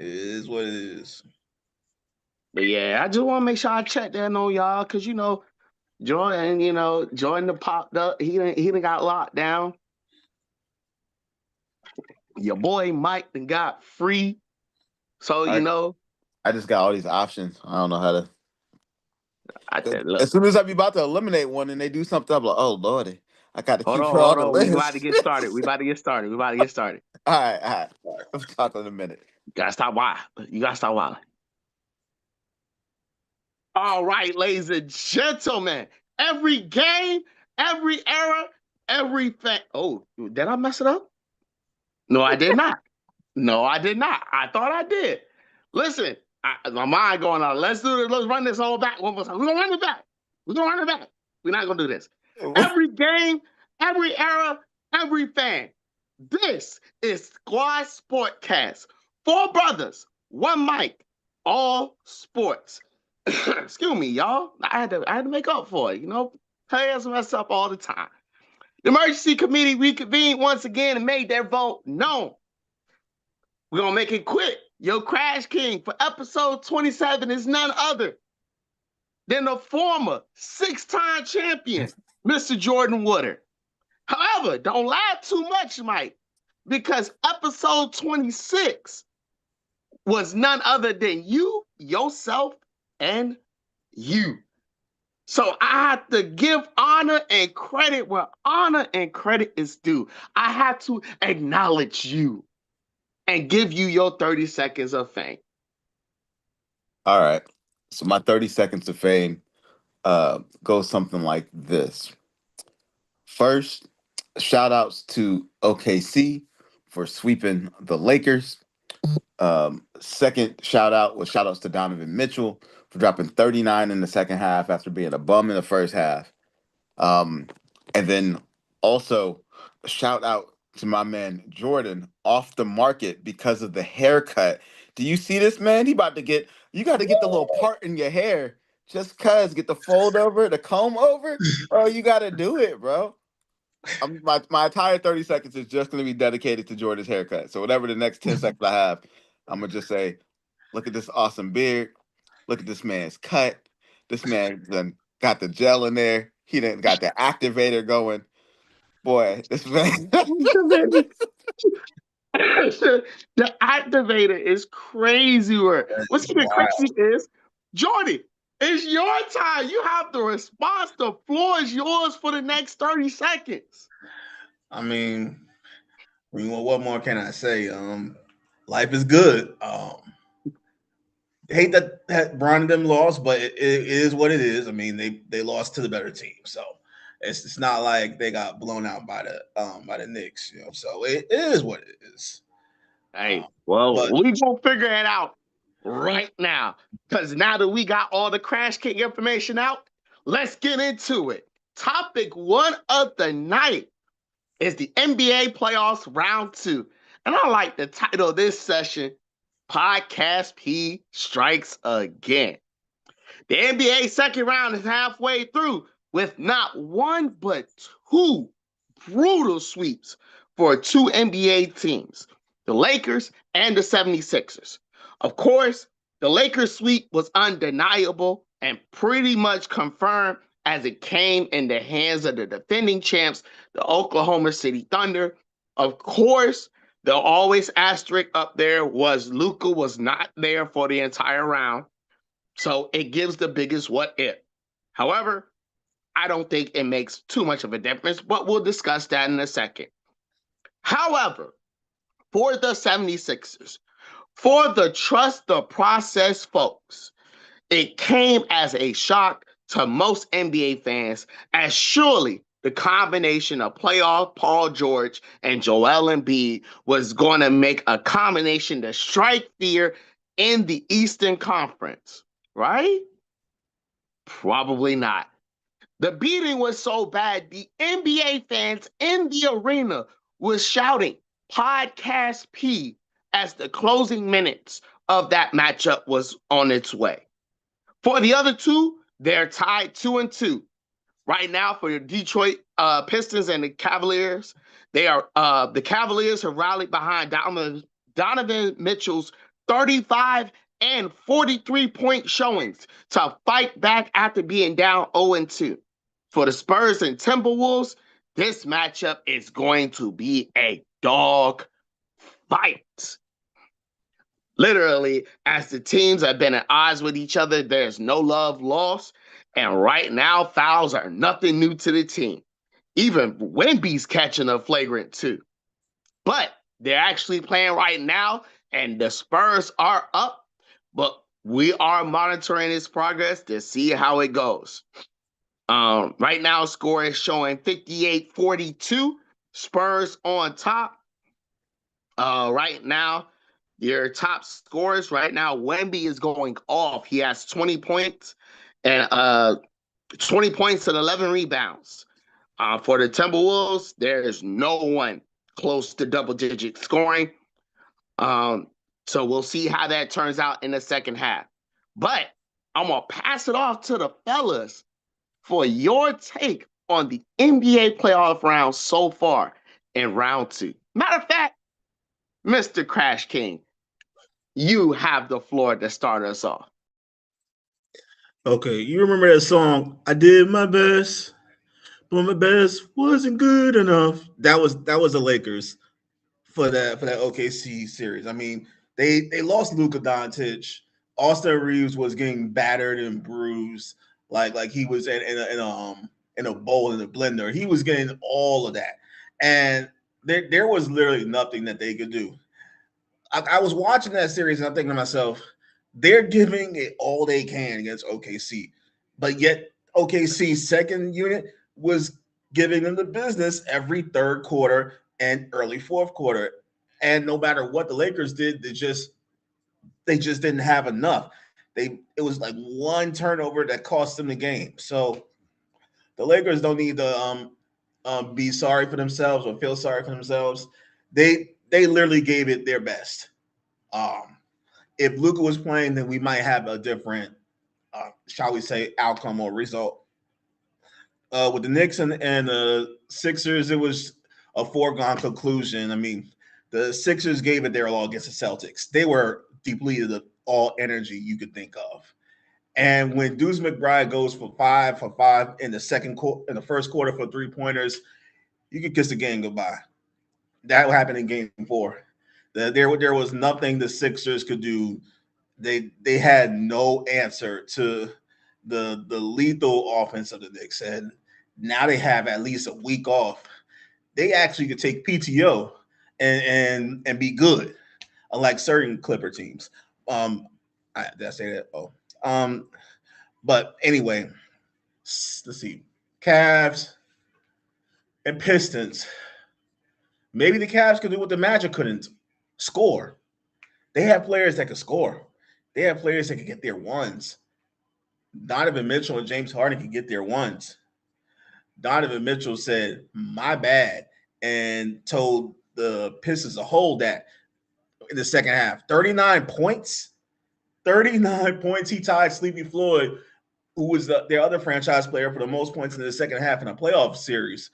It is what it is. But yeah, I just want to make sure I check that on y'all, cause Jordan done popped up. He done got locked down. Your boy Mike done got free. So I I just got all these options. I don't know how to. I said, look, As soon as I be about to eliminate one and they do something, I'm like, oh lordy, I got to hold keep on, her on hold the on. We about to list. get started. We about to get started. We about to get started. All right. We'll talk in a minute. Gotta stop wilding. You gotta stop wilding. All right, ladies and gentlemen. Every game, every era, every fan. Oh, did I mess it up? No, I did not. No, I did not. I thought I did. Listen, my mind going on. Let's do it. Let's run this all back one more time. We're gonna run it back. We're gonna run it back. We're not gonna do this. Every game, every era, every fan. This is Squad Sportcast. Four brothers, one mic, all sports. Excuse me, y'all. I had to make up for it. Players mess up all the time. The emergency committee reconvened once again and made their vote known. We're gonna make it quick. Your Crash King for episode 27 is none other than the former six-time champion, Mr. Jordan Woodard. However, don't laugh too much, Mike, because episode 26 was none other than you, yourself, and you. So I have to give honor and credit where honor and credit is due. I have to acknowledge you and give you your 30 seconds of fame. All right. So my 30 seconds of fame goes something like this. First, shout outs to OKC for sweeping the Lakers. Second shout outs to Donovan Mitchell for dropping 39 in the second half after being a bum in the first half. Um, and then also a shout out to my man Jordan off the market because of the haircut. Do you see this, man? You got to get the little part in your hair just cuz get the fold over, the comb over. Bro, you got to do it, bro. My entire 30 seconds is just going to be dedicated to Jordan's haircut. So whatever the next 10 seconds I have, I'm going to just say, look at this awesome beard. Look at this man's cut. This man done got the gel in there. He done got the activator going. Boy, this man. The activator is crazy work. What's even crazy is, Jordy, it's your time. You have the response. The floor is yours for the next 30 seconds. I mean, what more can I say? Life is good. Hate that Bron and them lost, but it is what it is. I mean, they lost to the better team, so it's not like they got blown out by the Knicks, So it is what it is. Hey, well, we gonna figure it out right now. Because now that we got all the Crash King information out, let's get into it. Topic one of the night is the NBA playoffs round 2. And I like the title of this session, Podcast P Strikes Again. The NBA second round is halfway through with not one but two brutal sweeps for two NBA teams, the Lakers and the 76ers. Of course, the Lakers sweep was undeniable and pretty much confirmed as it came in the hands of the defending champs, the Oklahoma City Thunder. Of course, the always asterisk up there was Luka was not there for the entire round. So it gives the biggest what if. However, I don't think it makes too much of a difference, but we'll discuss that in a second. However, for the 76ers, for the trust the process folks, it came as a shock to most NBA fans, as surely the combination of playoff Paul George and Joel Embiid was going to make a combination to strike fear in the Eastern Conference, right? Probably not. The beating was so bad, the NBA fans in the arena was shouting Podcast P as the closing minutes of that matchup was on its way. For the other two, they're tied 2-2. Right now for the Detroit Pistons and the Cavaliers, the Cavaliers have rallied behind Donovan Mitchell's 35 and 43-point showings to fight back after being down 0-2. For the Spurs and Timberwolves, this matchup is going to be a dog fight. Literally, as the teams have been at odds with each other, there's no love lost. And right now, fouls are nothing new to the team. Even Wemby's catching a flagrant 2. But they're actually playing right now, and the Spurs are up. But we are monitoring his progress to see how it goes. Right now, score is showing 58-42. Spurs on top. Right now, your top scorers right now, Wemby is going off. He has 20 points and 20 points and 11 rebounds. For the Timberwolves, there is no one close to double-digit scoring. So we'll see how that turns out in the second half. But I'm going to pass it off to the fellas for your take on the NBA playoff round so far in round 2. Matter of fact, Mr. Crash King, you have the floor to start us off. Okay, you remember that song, I did my best, but my best wasn't good enough. That was the Lakers for that OKC series. I mean, they lost Luka Doncic. Austin Reeves was getting battered and bruised, like he was in a bowl in a blender. He was getting all of that, and there was literally nothing that they could do. I was watching that series and I'm thinking to myself, they're giving it all they can against OKC, but yet OKC's second unit was giving them the business every third quarter and early fourth quarter. And no matter what the Lakers did, they just didn't have enough. It was like one turnover that cost them the game. So the Lakers don't need to be sorry for themselves or feel sorry for themselves. They literally gave it their best. Um, if Luka was playing, then we might have a different, shall we say, outcome or result. With the Knicks and the Sixers, it was a foregone conclusion. I mean, the Sixers gave it their all against the Celtics. They were depleted of all energy you could think of. And when Deuce McBride goes for 5 in the first quarter for 3-pointers, you could kiss the game goodbye. That happened in game 4. There was nothing the Sixers could do. They had no answer to the lethal offense of the Knicks, and now they have at least a week off. They actually could take PTO and be good, unlike certain Clipper teams. Did I say that? Oh, but anyway, let's see, Cavs and Pistons. Maybe the Cavs could do what the Magic couldn't: score. They have players that can score. They have players that can get their ones. Donovan Mitchell and James Harden can get their ones. Donovan Mitchell said, "My bad," and told the Pistons to hold that in the second half. 39 points. 39 points. He tied Sleepy Floyd, who was their other franchise player, for the most points in the second half in a playoff series,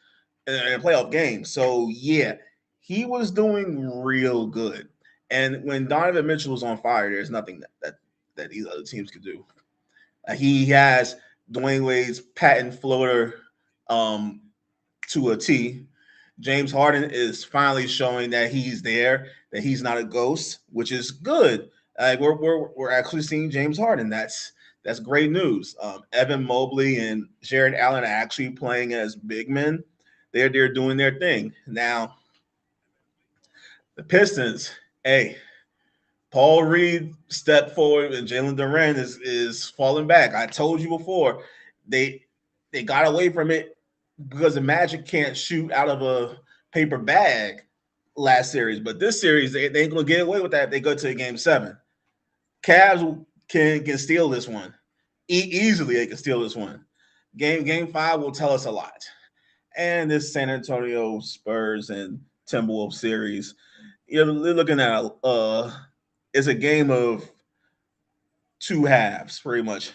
in a playoff game. So, yeah, he was doing real good. And when Donovan Mitchell was on fire, there's nothing that these other teams could do. He has Dwayne Wade's patent floater to a T. James Harden is finally showing that he's there, that he's not a ghost, which is good. We're actually seeing James Harden. That's great news. Evan Mobley and Jared Allen are actually playing as big men. They're doing their thing. Now, the Pistons, hey, Paul Reed stepped forward and Jalen Duren is falling back. I told you before, they got away from it because the Magic can't shoot out of a paper bag last series. But this series, they ain't gonna get away with that if they go to game 7. Cavs can steal this one. Easily they can steal this one. Game 5 will tell us a lot. And this San Antonio Spurs and Timberwolves series, you're looking at it's a game of two halves, pretty much.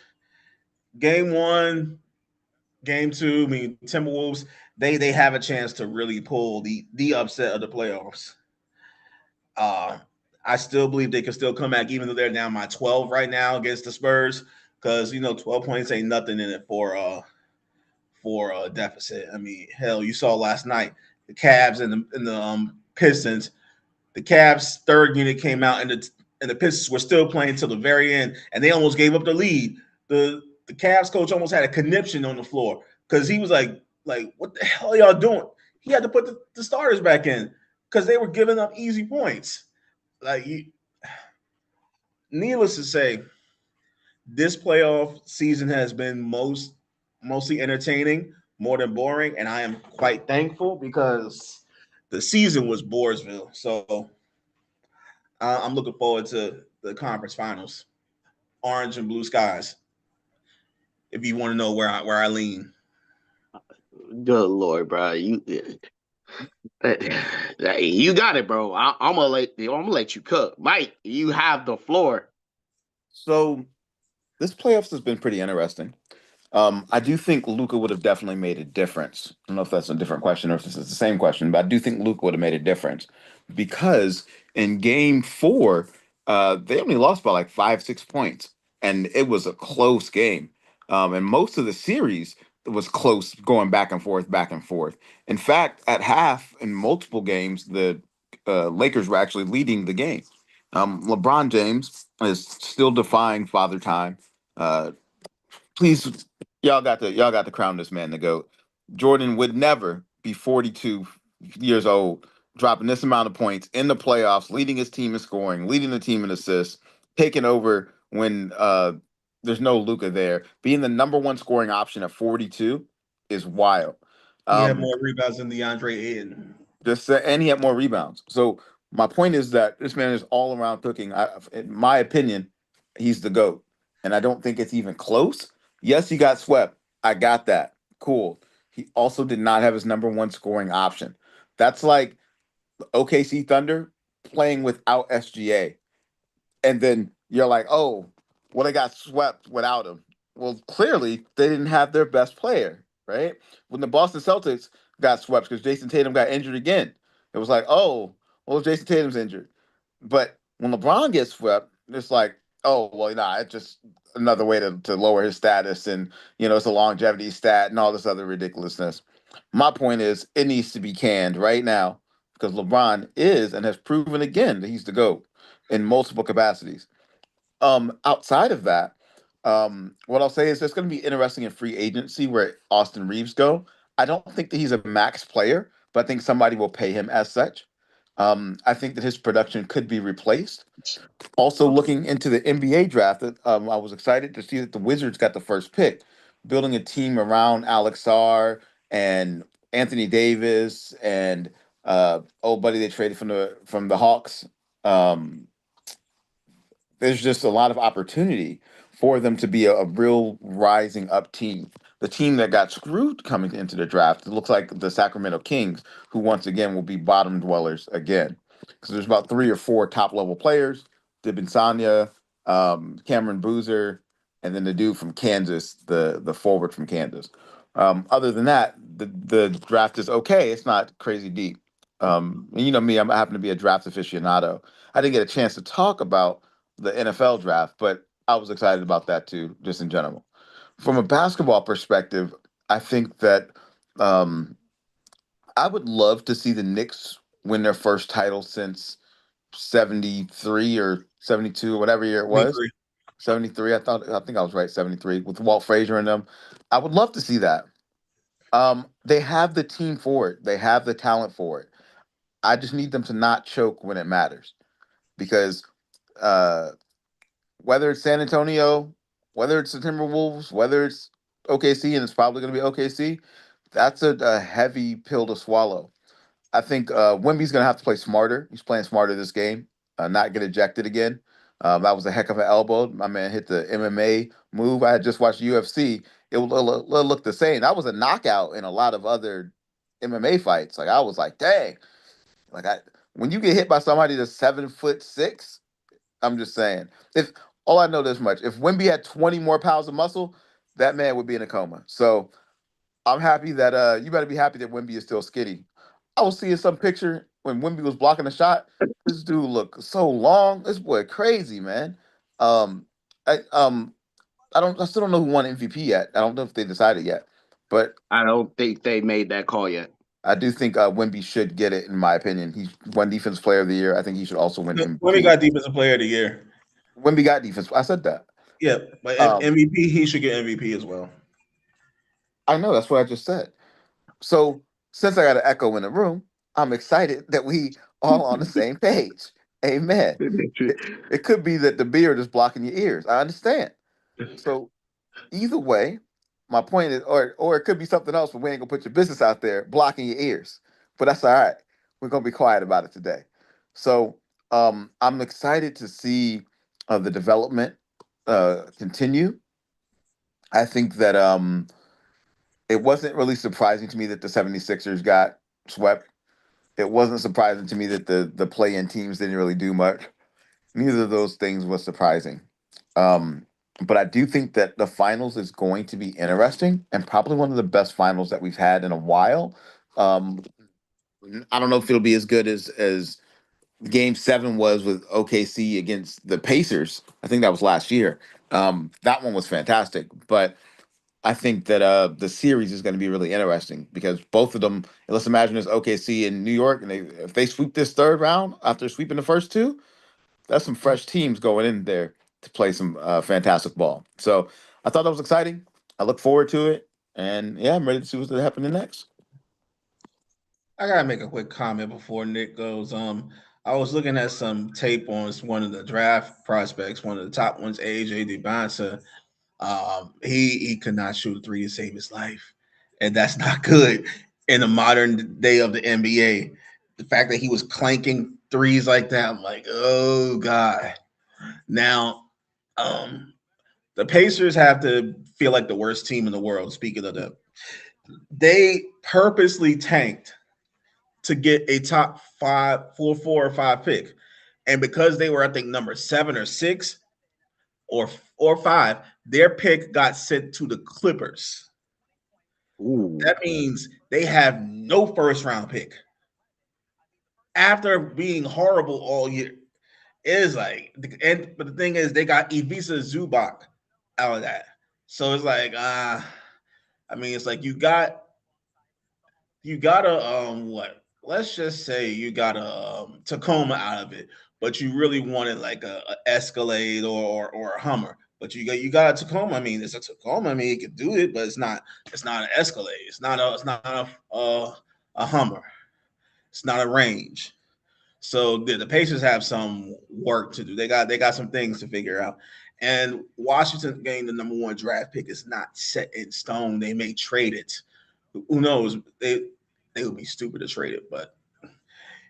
Game 1, game 2, I mean, Timberwolves, they have a chance to really pull the upset of the playoffs. I still believe they can still come back, even though they're down by 12 right now against the Spurs, because 12 points ain't nothing in it for a deficit. I mean, hell, you saw last night the Cavs and the Pistons. The Cavs third unit came out, and the Pistons were still playing till the very end, and they almost gave up the lead. The Cavs coach almost had a conniption on the floor because he was like, what the hell are y'all doing? He had to put the starters back in because they were giving up easy points. Like, needless to say, this playoff season has been mostly entertaining, more than boring, and I am quite thankful because the season was Boresville. So I'm looking forward to the conference finals, orange and blue skies. If you want to know where I lean, Good Lord, bro. You got it, bro. I'm gonna let you cook. Mike, you have the floor. So this playoffs has been pretty interesting. I do think Luca would have definitely made a difference. I don't know if that's a different question or if it's the same question, but I do think Luca would have made a difference because in game four, they only lost by like 5, 6 points, and it was a close game. And most of the series was close, going back and forth, back and forth. In fact, at half in multiple games, the Lakers were actually leading the game. LeBron James is still defying father time. Please, y'all got to crown this man the GOAT. Jordan would never be 42 years old, dropping this amount of points in the playoffs, leading his team in scoring, leading the team in assists, taking over when there's no Luca there. Being the number one scoring option at 42 is wild. he had Um, more rebounds than DeAndre Ayton. and he had more rebounds. So my point is that this man is all around cooking. In my opinion, he's the GOAT, and I don't think it's even close. Yes, he got swept. I got that. Cool. He also did not have his number one scoring option. That's like OKC Thunder playing without SGA, and then you're like, oh, well, they got swept without him. Well, clearly they didn't have their best player, right? When the Boston Celtics got swept because Jason Tatum got injured again, it was like, oh, well, Jason Tatum's injured. But when LeBron gets swept, it's like, oh, well, nah, it's just another way to lower his status, and it's a longevity stat and all this other ridiculousness. My point is, it needs to be canned right now because LeBron is and has proven again that he's the GOAT in multiple capacities. Outside of that, what I'll say is it's going to be interesting in free agency where Austin Reeves go. I don't think that he's a max player, but I think somebody will pay him as such. I think that his production could be replaced. Also, looking into the NBA draft, I was excited to see that the Wizards got the first pick, building a team around Alex Sarr and Anthony Davis and old buddy they traded from the Hawks. Um, there's just a lot of opportunity for them to be a real rising up team. The team that got screwed coming into the draft, it looks like the Sacramento Kings, who once again will be bottom dwellers again. Because there's about 3 or 4 top level players, Dibinsanya, Cameron Boozer, and then the dude from Kansas, the forward from Kansas. Other than that, the draft is okay. It's not crazy deep. And you know me, I happen to be a draft aficionado. I didn't get a chance to talk about the NFL draft, but I was excited about that too, just in general. From a basketball perspective, I think that um, I would love to see the Knicks win their first title since 73 or 72 or whatever year it was. 23. 73, I think I was right, 73, with Walt Frazier in them. I would love to see that. They have the team for it. They have the talent for it. I just need them to not choke when it matters because uh, whether it's San Antonio, whether it's the Timberwolves, whether it's OKC, and it's probably going to be OKC, that's a heavy pill to swallow. I think Wemby's going to have to play smarter. He's playing smarter this game, not get ejected again. That was a heck of an elbow. My man hit the MMA move. I had just watched UFC. It will look the same. That was a knockout in a lot of other MMA fights. Like I was like, dang. When you get hit by somebody that's 7'6", I'm just saying. If all I know this much, if Wimby had 20 more pounds of muscle, that man would be in a coma. So I'm happy that you better be happy that Wimby is still skinny. I was seeing some picture when Wemby was blocking the shot. This dude looked so long. This boy crazy, man. Um, I I still don't know who won MVP yet. I don't know if they decided yet, but I don't think they made that call yet. I do think Wemby should get it. In my opinion, he won Defensive Player of the Year. I think he should also win When we MVP. got Defensive Player of the Year. Wemby got defense. I said that. Yeah, but Um, MVP, he should get MVP as well. I know that's what I just said. So since I got an echo in the room, I'm excited that we all on the same page. Amen. It could be that the beard is blocking your ears. I understand. So either way, my point is, or it could be something else, but we ain't gonna put your business out there blocking your ears. But that's all right. We're gonna be quiet about it today. So I'm excited to see the development continue. I think that it wasn't really surprising to me that the 76ers got swept. It wasn't surprising to me that the play-in teams didn't really do much. Neither of those things was surprising. Um, but I do think that the finals is going to be interesting and probably one of the best finals that we've had in a while. Um, I don't know if it'll be as good as Game 7 was with OKC against the Pacers. I think that was last year. That one was fantastic, but I think that the series is going to be really interesting because both of them. Let's imagine it's OKC in New York, and if they sweep this third round after sweeping the first two, that's some fresh teams going in there to play some fantastic ball. So I thought that was exciting. I look forward to it, and yeah, I'm ready to see what's happening next. I gotta make a quick comment before Nick goes. I was looking at some tape on one of the draft prospects, one of the top ones, AJ DeBonsa. He could not shoot a three to save his life, and that's not good in the modern day of the NBA. The fact that he was clanking threes like that, I'm like, oh god. Now, the Pacers have to feel like the worst team in the world. Speaking of them, they purposely tanked to get a top five, four or five pick, and because they were, I think, number 7 or 6 or 5, their pick got sent to the Clippers. Ooh. That means they have no first round pick after being horrible all year. It is like, but the thing is, they got Ivica Zubac out of that, so it's like, I mean, it's like you got a what? Let's just say you got a Tacoma out of it, but you really wanted like a Escalade or a Hummer. But you got a Tacoma. I mean, it's a Tacoma. I mean, it can do it, but it's not an Escalade. It's not a Hummer. It's not a Range. So the Pacers have some work to do. They got some things to figure out. And Washington getting the number 1 draft pick is not set in stone. They may trade it. Who knows? They would be stupid to trade it, but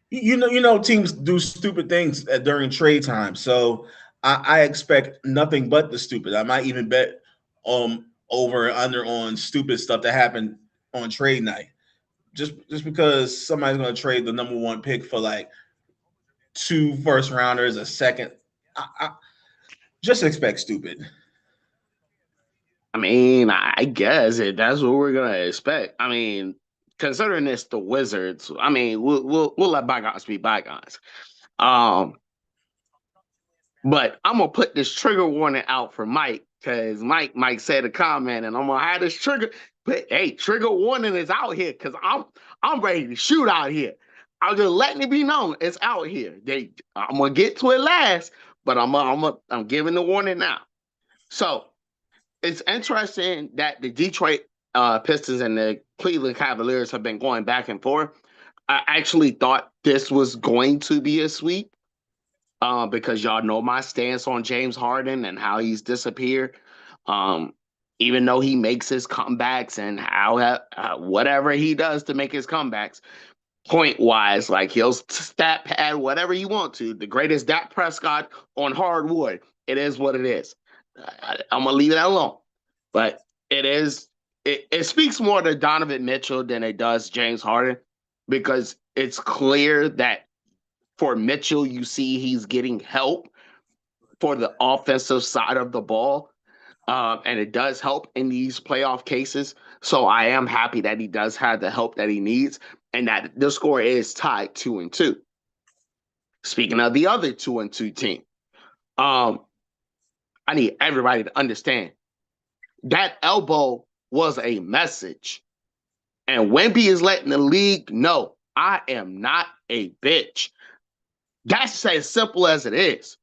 teams do stupid things during trade time. So I expect nothing but the stupid. I might even bet over and under on stupid stuff that happened on trade night. Just because somebody's going to trade the number 1 pick for like 2 first rounders, a second. I just expect stupid. I mean, I guess that's what we're gonna expect. I mean, considering it's the Wizards, I mean, we'll let bygones be bygones. Um, but I'm gonna put this trigger warning out for Mike because Mike said a comment, and I'm gonna have this trigger. But hey, trigger warning is out here because I'm ready to shoot out here. I'm just letting it be known it's out here. I'm gonna get to it last, but I'm giving the warning now. So it's interesting that the Detroit Pistons and the Cleveland Cavaliers have been going back and forth. I actually thought this was going to be a sweep because y'all know my stance on James Harden and how he's disappeared. Um, even though he makes his comebacks and how whatever he does to make his comebacks, point wise, like he'll stat pad whatever you want to. The greatest Dak Prescott on hardwood. It is what it is. I'm gonna leave it alone. But it speaks more to Donovan Mitchell than it does James Harden because it's clear that for Mitchell, you see he's getting help for the offensive side of the ball. And it does help in these playoff cases. So I am happy that he does have the help that he needs and that the score is tied 2-2. Speaking of the other 2-2 team, I need everybody to understand that elbow was a message. And Wemby is letting the league know I am not a bitch. That's as simple as it is.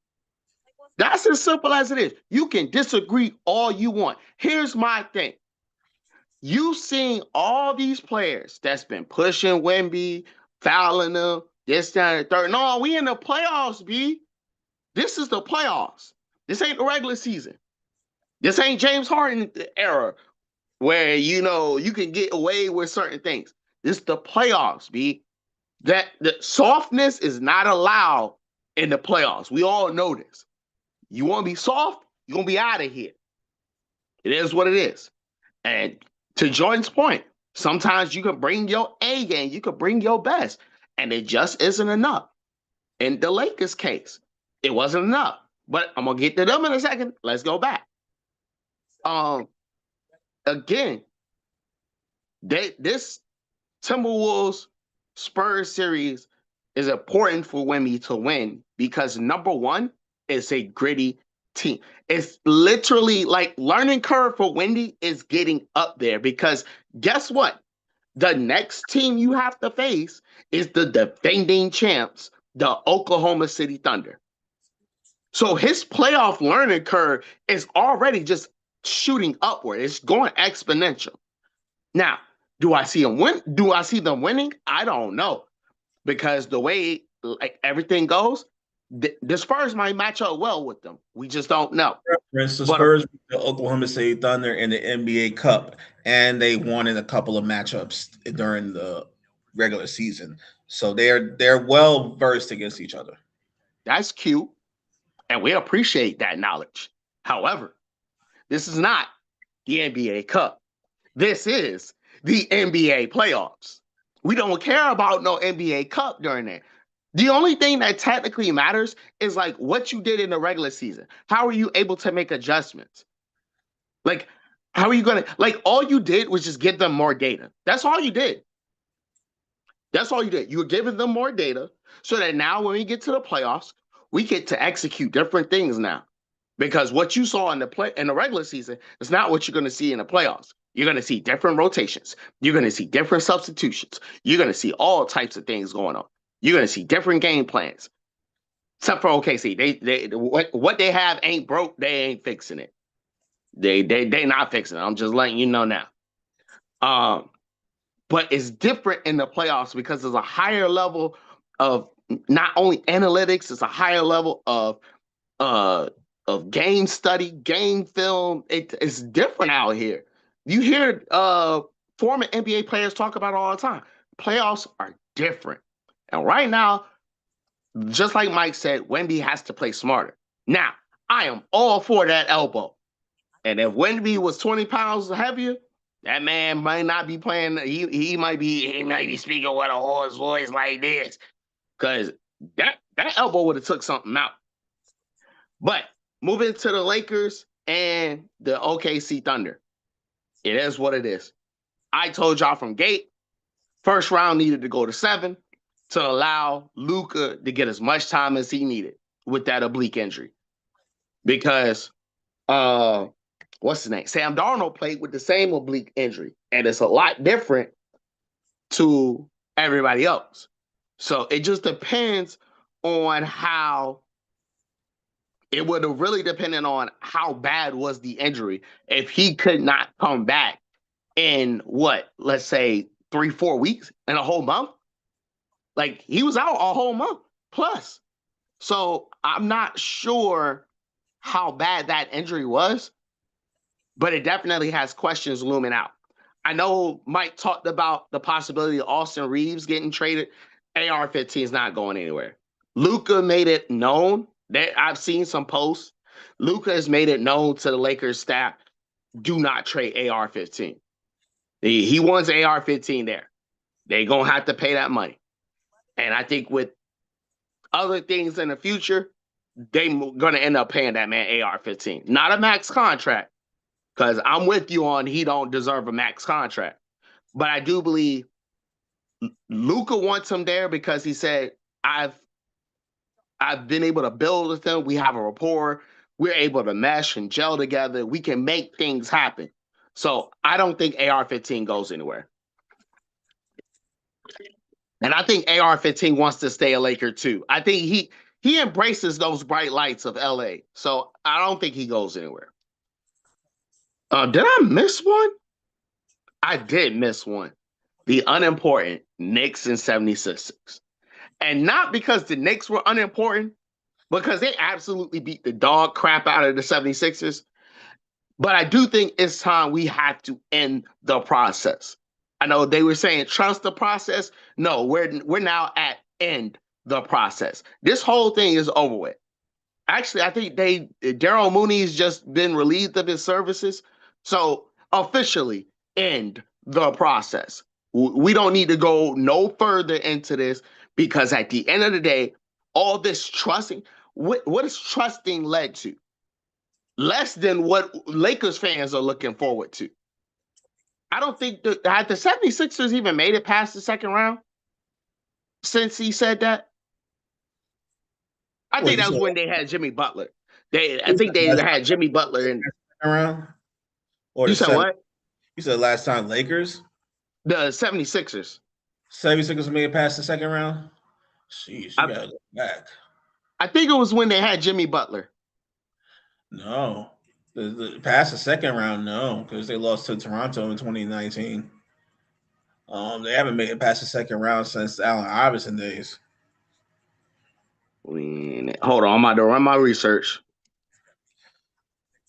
That's as simple as it is. You can disagree all you want. Here's my thing. You seen all these players that's been pushing Wemby, fouling them, this, that, and the third. No, we in the playoffs, B. This is the playoffs. This ain't the regular season. This ain't James Harden era where, you can get away with certain things. This is the playoffs, B. That the softness is not allowed in the playoffs. We all know this. You want to be soft, you're going to be out of here. It is what it is. And to Jordan's point, sometimes you can bring your A game, you can bring your best, and it just isn't enough. In the Lakers case, it wasn't enough. But I'm going to get to them in a second. Let's go back. Again, this Timberwolves Spurs series is important for Wemby to win because number one, it's a gritty team. It's literally like learning curve for Wemby is getting up there because guess what? The next team you have to face is the defending champs, the Oklahoma City Thunder. So his playoff learning curve is already just shooting upward. It's going exponential. Now, do I see them win? Do I see them winning? I don't know. Because the way everything goes, the Spurs might match up well with them. We just don't know. The Spurs beat the Oklahoma City Thunder in the NBA Cup, and they won in a couple of matchups during the regular season. So they're well versed against each other. That's cute, and we appreciate that knowledge. However, this is not the NBA Cup. This is the NBA playoffs. We don't care about no NBA Cup during that. The only thing that technically matters is like what you did in the regular season. How are you able to make adjustments? Like, how are you going to, like, all you did was just give them more data. That's all you did. That's all you did. You were giving them more data so that now when we get to the playoffs, we get to execute different things now. Because what you saw in the regular season is not what you're going to see in the playoffs. You're going to see different rotations. You're going to see different substitutions. You're going to see all types of things going on. You're going to see different game plans. Except for OKC. They what they have ain't broke. They ain't fixing it. They not fixing it. I'm just letting you know now. But it's different in the playoffs because there's a higher level of not only analytics, it's a higher level of game study, game film. It's different out here. You hear former NBA players talk about it all the time. Playoffs are different. And right now, just like Mike said, Wemby has to play smarter. Now, I am all for that elbow. And if Wemby was 20 pounds heavier, that man might not be playing. He might be speaking with a hoarse voice like this. Because that elbow would have took something out. But moving to the Lakers and the OKC Thunder. It is what it is. I told y'all from gate, first round needed to go to 7 to allow Luka to get as much time as he needed with that oblique injury. Because, what's his name? Sam Darnold played with the same oblique injury, and it's a lot different to everybody else. So it just depends on how, it would have really depended on how bad was the injury if he could not come back in let's say 3-4 weeks, in a whole month. Like, he was out a whole month plus. So I'm not sure how bad that injury was, but it definitely has questions looming out. I know Mike talked about the possibility of Austin Reeves getting traded. AR-15 is not going anywhere. Luka made it known that I've seen some posts. Luka has made it known to the Lakers staff, do not trade AR-15. He wants AR-15 there. They're going to have to pay that money. And I think with other things in the future, they're going to end up paying that man AR-15. Not a max contract, because I'm with you on he don't deserve a max contract. But I do believe Luka wants him there because he said, I've been able to build with him. We have a rapport. We're able to mesh and gel together. We can make things happen. So I don't think AR-15 goes anywhere. And I think AR-15 wants to stay a Laker too. I think he embraces those bright lights of LA. So I don't think he goes anywhere. Did I miss one? I did miss one. The unimportant Knicks and 76ers. And not because the Knicks were unimportant, because they absolutely beat the dog crap out of the 76ers. But I do think it's time we have to end the process. I know they were saying trust the process. No, we're now at end the process. This whole thing is over with. Actually, I think Daryl Mooney's just been relieved of his services. So officially end the process. We don't need to go no further into this because at the end of the day, all this trusting, what is trusting led to? Less than what Lakers fans are looking forward to. I don't think had the 76ers even made it past the second round since he said that. I think that was when they had Jimmy Butler. I think they had Jimmy Butler in around. Or you said what? You said last time Lakers? The 76ers. 76ers made it past the second round? Jeez, you gotta look back. I think it was when they had Jimmy Butler. No. Past the second round, no, because they lost to Toronto in 2019. They haven't made it past the second round since Allen Iverson days. Hold on, I'm about to run my research.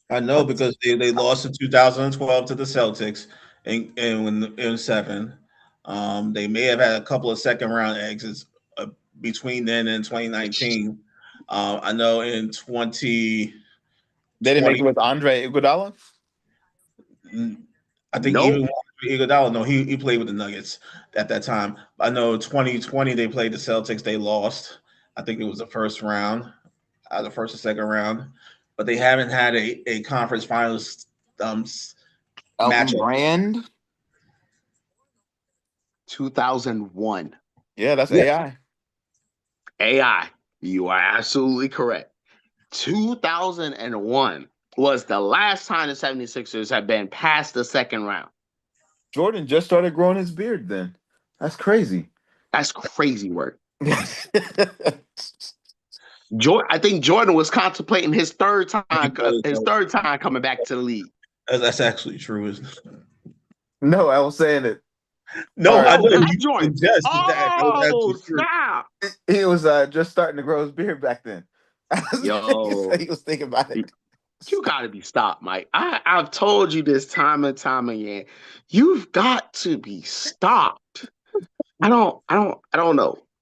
I know because they lost in 2012 to the Celtics in 7. They may have had a couple of second round exits between then and 2019. I know in 20. They didn't make it with Andre Iguodala? I think even Iguodala, no, he played with the Nuggets at that time. I know 2020 they played the Celtics, they lost. I think it was the first round, the first or second round, but they haven't had a conference finals match. Brand 2001. Yeah, that's AI. AI. You are absolutely correct. 2001 was the last time the 76ers had been past the second round. Jordan just started growing his beard then. That's crazy. That's crazy work. I think Jordan was contemplating his third time coming back to the league. That's actually true, isn't it? No, I was saying it. No, I know Jordan. Stop! He was just starting to grow his beard back then. Yo, he was thinking about it. You got to be stopped, Mike. I've told you this time and time again. You've got to be stopped. I don't know.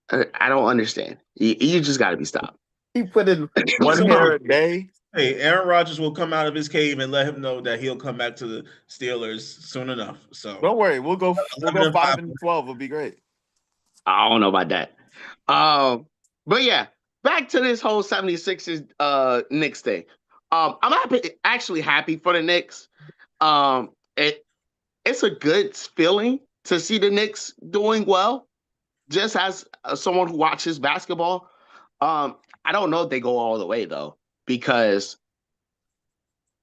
I don't understand. You just got to be stopped. He put in one hair a day. Hey, Aaron Rodgers will come out of his cave and let him know that he'll come back to the Steelers soon enough. So don't worry, we'll go 5-12. It'll be great. I don't know about that. But yeah, back to this whole 76ers Knicks thing. I'm actually happy for the Knicks. It's a good feeling to see the Knicks doing well. Just as someone who watches basketball, I don't know if they go all the way though, because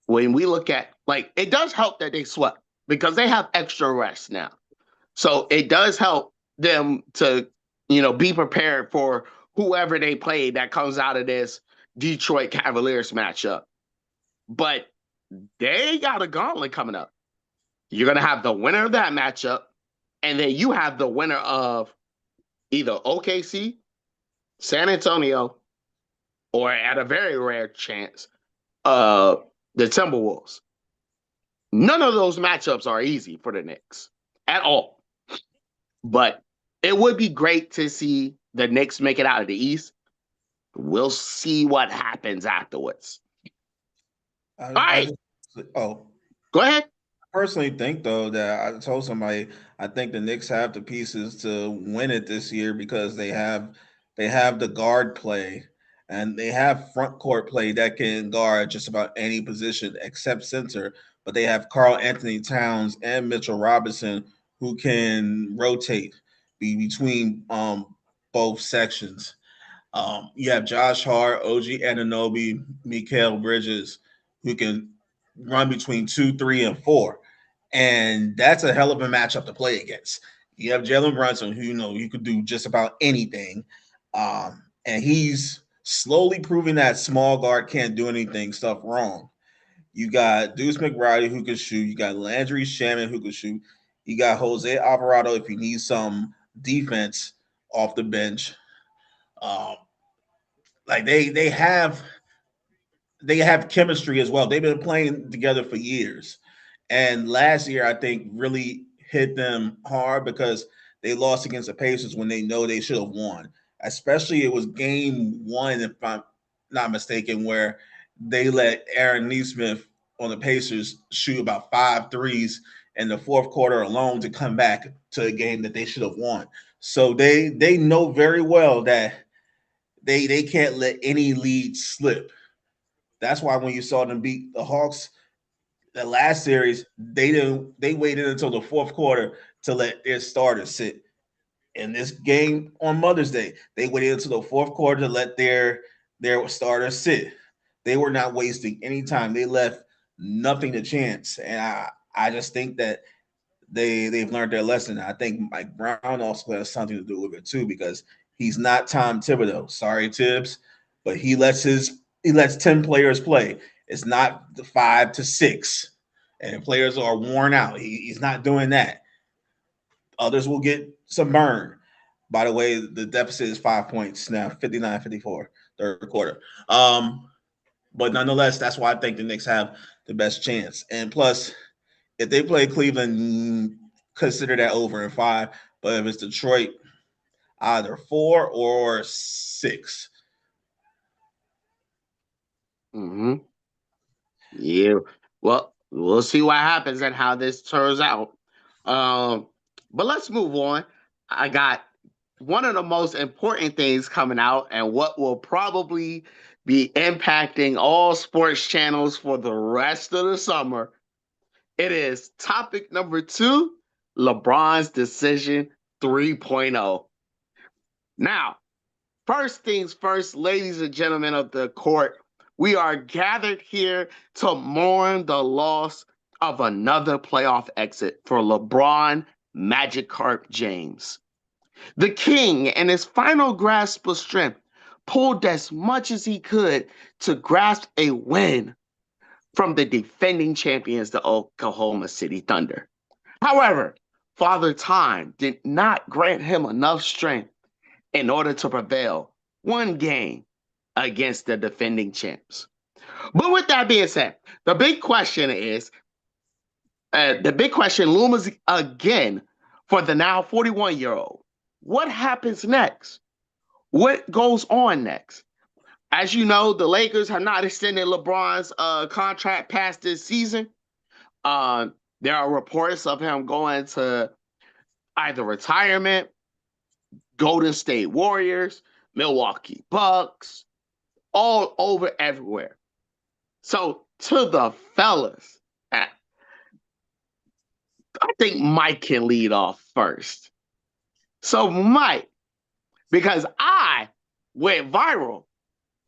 when we look at it does help that they swept because they have extra rest now, so it does help them to be prepared for whoever they play that comes out of this Detroit Cavaliers matchup. But they got a gauntlet coming up. You're going to have the winner of that matchup, and then you have the winner of either OKC, San Antonio, or at a very rare chance, the Timberwolves. None of those matchups are easy for the Knicks at all. But it would be great to see the Knicks make it out of the East. We'll see what happens afterwards. All right. Go ahead. I personally think, though, that I told somebody I think the Knicks have the pieces to win it this year because they have the guard play and they have front court play that can guard just about any position except center, but they have Carl Anthony Towns and Mitchell Robinson who can rotate between both sections. You have Josh Hart, OG Ananobi, Mikael Bridges, who can run between 2, 3, and 4. And that's a hell of a matchup to play against. You have Jalen Brunson, who you could do just about anything. And he's slowly proving that small guard can't do anything stuff wrong. You got Deuce McBride who can shoot. You got Landry Shaman who can shoot. You got Jose Alvarado if you need some defense off the bench. Um, like they have chemistry as well. They've been playing together for years. And last year, I think, really hit them hard because they lost against the Pacers when they know they should have won. Especially it was game one, if I'm not mistaken, where they let Aaron Neesmith on the Pacers shoot about 5 threes in the fourth quarter alone to come back to a game that they should have won. So they know very well that they can't let any lead slip. That's why when you saw them beat the Hawks the last series, they waited until the fourth quarter to let their starters sit. In this game on Mother's Day, they waited until the fourth quarter to let their starters sit. They were not wasting any time. They left nothing to chance. And I just think that they've learned their lesson. I think Mike Brown also has something to do with it too, because he's not Tom Thibodeau. Sorry, Tibbs, but he lets 10 players play. It's not the 5 to 6, and players are worn out. He's not doing that. Others will get some burn. By the way, the deficit is 5 points now, 59-54, third quarter. But nonetheless, that's why I think the Knicks have the best chance. And plus, if they play Cleveland, consider that over in 5. But if it's Detroit, either 4 or 6. Mm-hmm. Yeah. Well, we'll see what happens and how this turns out. But let's move on. I got one of the most important things coming out and what will probably be impacting all sports channels for the rest of the summer. It is topic number 2, LeBron's decision 3.0. Now, first things first, ladies and gentlemen of the court, we are gathered here to mourn the loss of another playoff exit for LeBron Magikarp James. The King, in his final grasp of strength, pulled as much as he could to grasp a win from the defending champions, the Oklahoma City Thunder. However, Father Time did not grant him enough strength in order to prevail one game against the defending champs. But with that being said, the big question looms again for the now 41-year-old. What happens next? What goes on next? As you know, the Lakers have not extended LeBron's contract past this season. There are reports of him going to either retirement, Golden State Warriors, Milwaukee Bucks, all over everywhere. So to the fellas, I think Mike can lead off first. So Mike, because I went viral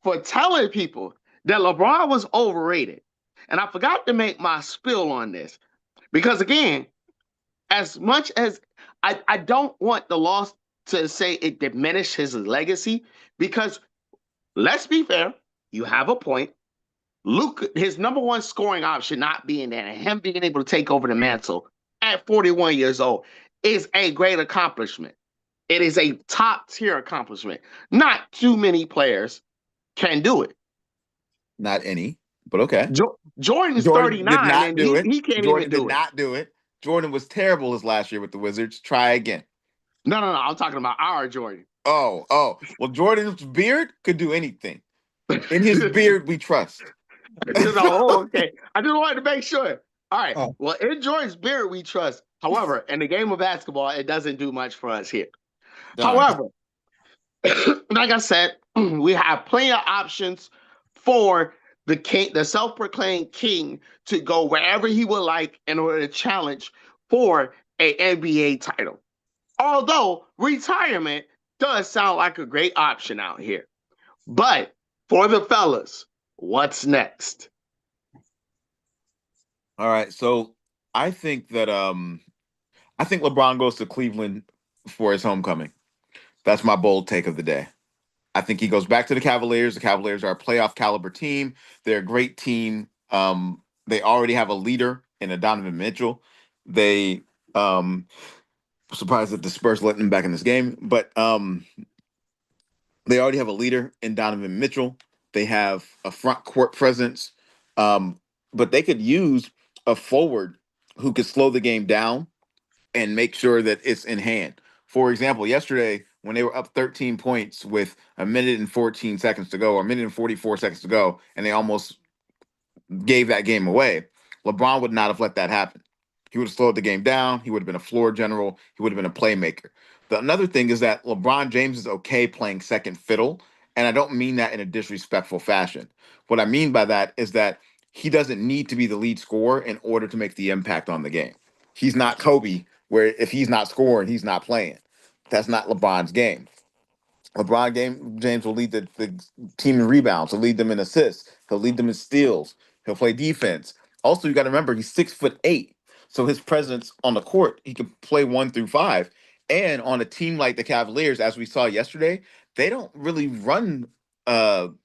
for telling people that LeBron was overrated. And I forgot to make my spill on this. Because again, as much as I don't want the loss to say it diminished his legacy, because let's be fair, you have a point. Luke, his number one scoring option not being there, and him being able to take over the mantle at 41 years old is a great accomplishment. It is a top tier accomplishment. Not too many players can do it. Not any, but okay. Jordan is 39 and he can't Jordan even do it. Jordan did not do it. Jordan was terrible his last year with the Wizards. Try again. No. I'm talking about our Jordan. Oh. Well, Jordan's beard could do anything. In his beard, we trust. Okay. I just wanted to make sure. All right. Oh. Well, in Jordan's beard, we trust. However, in the game of basketball, it doesn't do much for us here. Darn. However, like I said, we have plenty of options for the king, the self-proclaimed king, to go wherever he would like in order to challenge for an NBA title. Although retirement does sound like a great option out here. But for the fellas, what's next? All right, so I think that I think LeBron goes to Cleveland for his homecoming. That's my bold take of the day. I think he goes back to the Cavaliers. The Cavaliers are a playoff caliber team. They're a great team. They already have a leader in a Donovan Mitchell. They surprised that the Spurs let them back in this game, but they already have a leader in Donovan Mitchell. They have a front court presence, but they could use a forward who could slow the game down and make sure that it's in hand. For example, yesterday when they were up 13 points with a minute and 14 seconds to go, or a minute and 44 seconds to go, and they almost gave that game away, LeBron would not have let that happen. He would have slowed the game down. He would have been a floor general. He would have been a playmaker. Another thing is that LeBron James is okay playing second fiddle, and I don't mean that in a disrespectful fashion. What I mean by that is that he doesn't need to be the lead scorer in order to make the impact on the game. He's not Kobe, where if he's not scoring, he's not playing. That's not LeBron's game. James will lead the team in rebounds. He'll lead them in assists. He'll lead them in steals. He'll play defense. Also, you got to remember he's 6'8", so his presence on the court, he can play 1 through 5. And on a team like the Cavaliers, as we saw yesterday, they don't really run up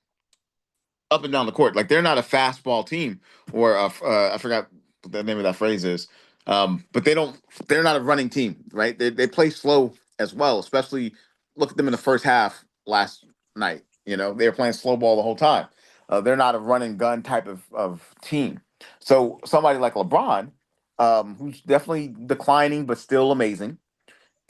and down the court. Like they're not a fastball team, or I forgot what the name of that phrase is. But they're not a running team, right? They play slow as well. Especially look at them in the first half last night. You know, they were playing slow ball the whole time. They're not a run and gun type of team. So somebody like LeBron, who's definitely declining but still amazing.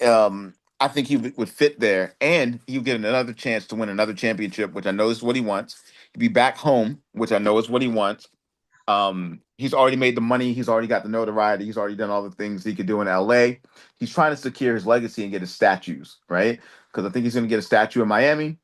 I think he would fit there, and he'll get another chance to win another championship, which I know is what he wants. He'll be back home, which I know is what he wants. He's already made the money. He's already got the notoriety. He's already done all the things he could do in LA. He's trying to secure his legacy and get his statues, right? Because I think he's going to get a statue in Miami.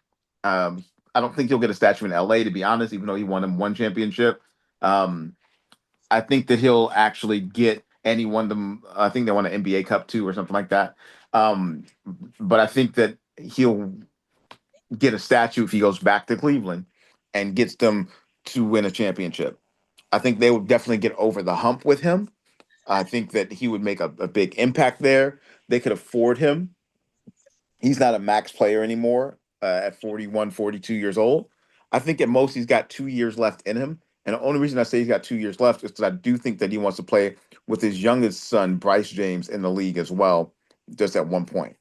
I don't think he'll get a statue in LA, to be honest, even though he won him one championship. I think that he'll actually get, and he won them. I think they won an NBA Cup too, or something like that. But I think that he'll get a statue if he goes back to Cleveland and gets them to win a championship. I think they would definitely get over the hump with him. I think that he would make a big impact there. They could afford him. He's not a max player anymore at 41, 42 years old. I think at most he's got 2 years left in him. And the only reason I say he's got 2 years left is because I do think that he wants to play with his youngest son, Bryce James, in the league as well, just at one point.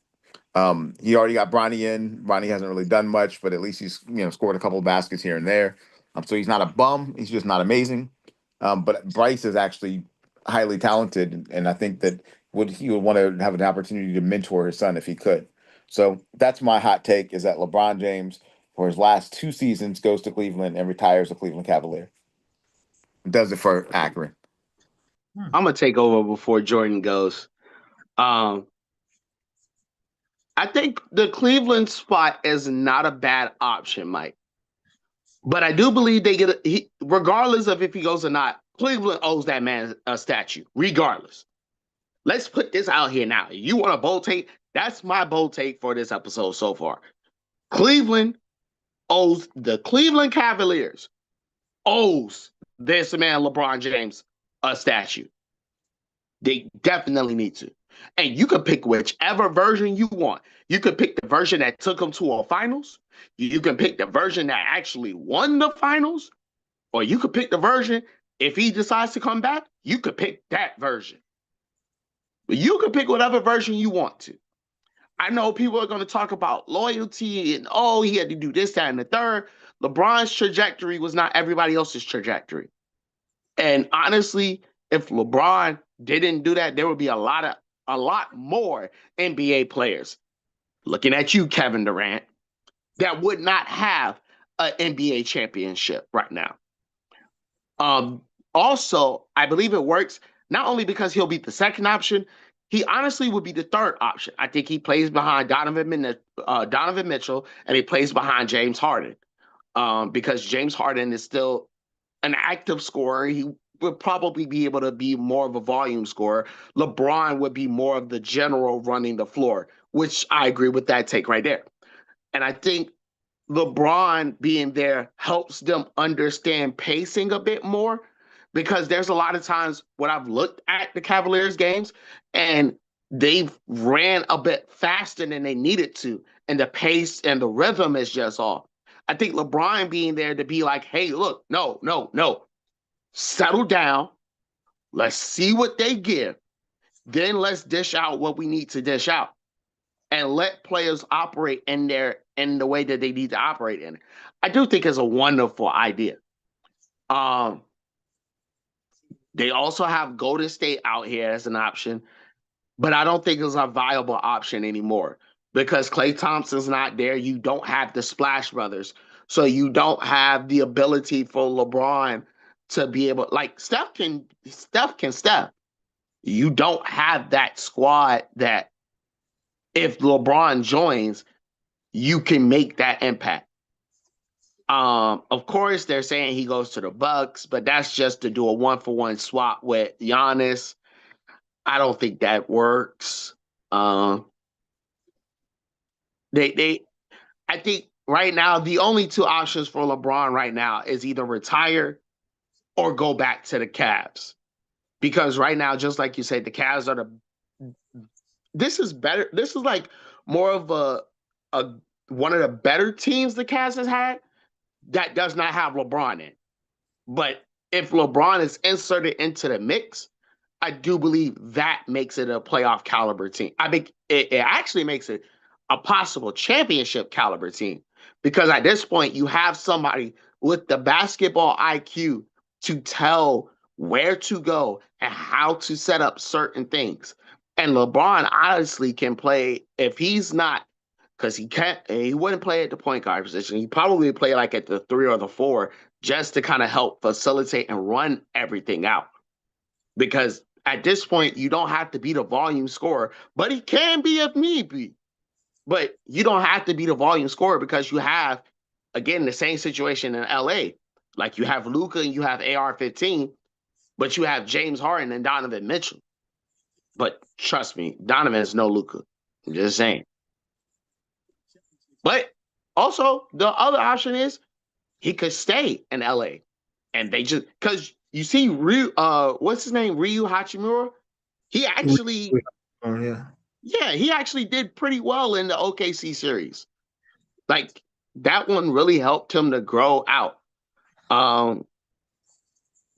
He already got Bronny in. Bronny hasn't really done much, but at least he's scored a couple of baskets here and there. So he's not a bum. He's just not amazing. But Bryce is actually highly talented, and I think that he would want to have an opportunity to mentor his son if he could. So that's my hot take: is that LeBron James, for his last 2 seasons, goes to Cleveland and retires a Cleveland Cavalier. Does it for Akron. I'm gonna take over before Jordan goes. I think the Cleveland spot is not a bad option, Mike. But I do believe they regardless of if he goes or not, Cleveland owes that man a statue, regardless. Let's put this out here now. You want a bold take? That's my bold take for this episode so far. Cleveland owes the Cleveland Cavaliers owes this man LeBron James a statue. They definitely need to. And you can pick whichever version you want. You could pick the version that took them to a finals. You can pick the version that actually won the finals. Or you could pick the version, if he decides to come back, you could pick that version. But you can pick whatever version you want to. I know people are going to talk about loyalty and, oh, he had to do this, that, and the third. LeBron's trajectory was not everybody else's trajectory. And honestly, if LeBron didn't do that, there would be a lot more NBA players, looking at you, Kevin Durant, that would not have an NBA championship right now. Also, I believe it works not only because he'll be the second option, he honestly would be the third option. I think he plays behind Donovan Mitchell, and he plays behind James Harden, because James Harden is still an active scorer. He would probably be able to be more of a volume scorer. LeBron would be more of the general running the floor, which I agree with that take right there. And I think LeBron being there helps them understand pacing a bit more, because there's a lot of times when I've looked at the Cavaliers games and they've ran a bit faster than they needed to, and the pace and the rhythm is just off. I think LeBron being there to be like, hey, look, no, no, no, settle down. Let's see what they give. Then let's dish out what we need to dish out, and let players operate in the way that they need to operate in. I do think it's a wonderful idea. They also have Golden State out here as an option, but I don't think it's a viable option anymore because Klay Thompson's not there. You don't have the Splash Brothers, so you don't have the ability for LeBron to be able, like Steph can Steph. You don't have that squad that if LeBron joins, you can make that impact. Of course, they're saying he goes to the Bucks, but that's just to do a 1-for-1 swap with Giannis. I don't think that works. I think right now the only two options for LeBron right now is either retire or go back to the Cavs, because right now, just like you said, the Cavs are this is better. This is like more of a one of the better teams the Cavs has had that does not have LeBron in. But if LeBron is inserted into the mix, I do believe that makes it a playoff caliber team. I think it actually makes it a possible championship caliber team, because at this point you have somebody with the basketball IQ to tell where to go and how to set up certain things. And LeBron honestly can play, if he's not, because he wouldn't play at the point guard position. He'd probably play like at the 3 or the 4 just to kind of help facilitate and run everything out. Because at this point, you don't have to be the volume scorer, but he can be if need be. But you don't have to be the volume scorer because you have, again, the same situation in LA. Like you have Luka and you have AR-15, but you have James Harden and Donovan Mitchell. But trust me, Donovan is no Luka. I'm just saying. But also, the other option is he could stay in LA. And they just, because you see, what's his name? Ryu Hachimura? He actually, he actually did pretty well in the OKC series. Like, that one really helped him to grow out.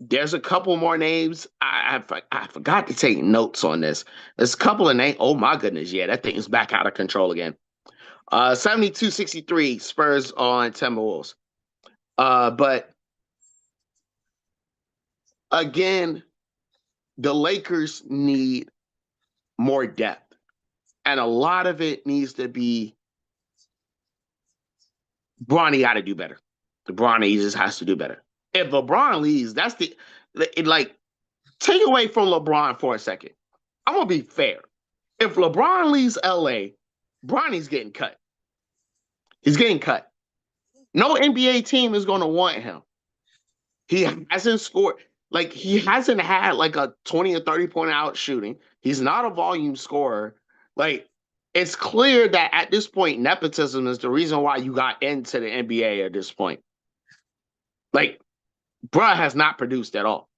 There's a couple more names. I forgot to take notes on this. There's a couple of names. Oh, my goodness. Yeah, that thing is back out of control again. 72-63 Spurs on Timberwolves. But again, the Lakers need more depth. And a lot of it needs to be Bronny got to do better. Bronny just has to do better. If LeBron leaves, that's take away from LeBron for a second. I'm going to be fair. If LeBron leaves LA, Bronny's getting cut. He's getting cut. No NBA team is going to want him. He hasn't scored. Like, he hasn't had like a 20 or 30 point out shooting. He's not a volume scorer. Like, it's clear that at this point, nepotism is the reason why you got into the NBA at this point. Like, bruh has not produced at all.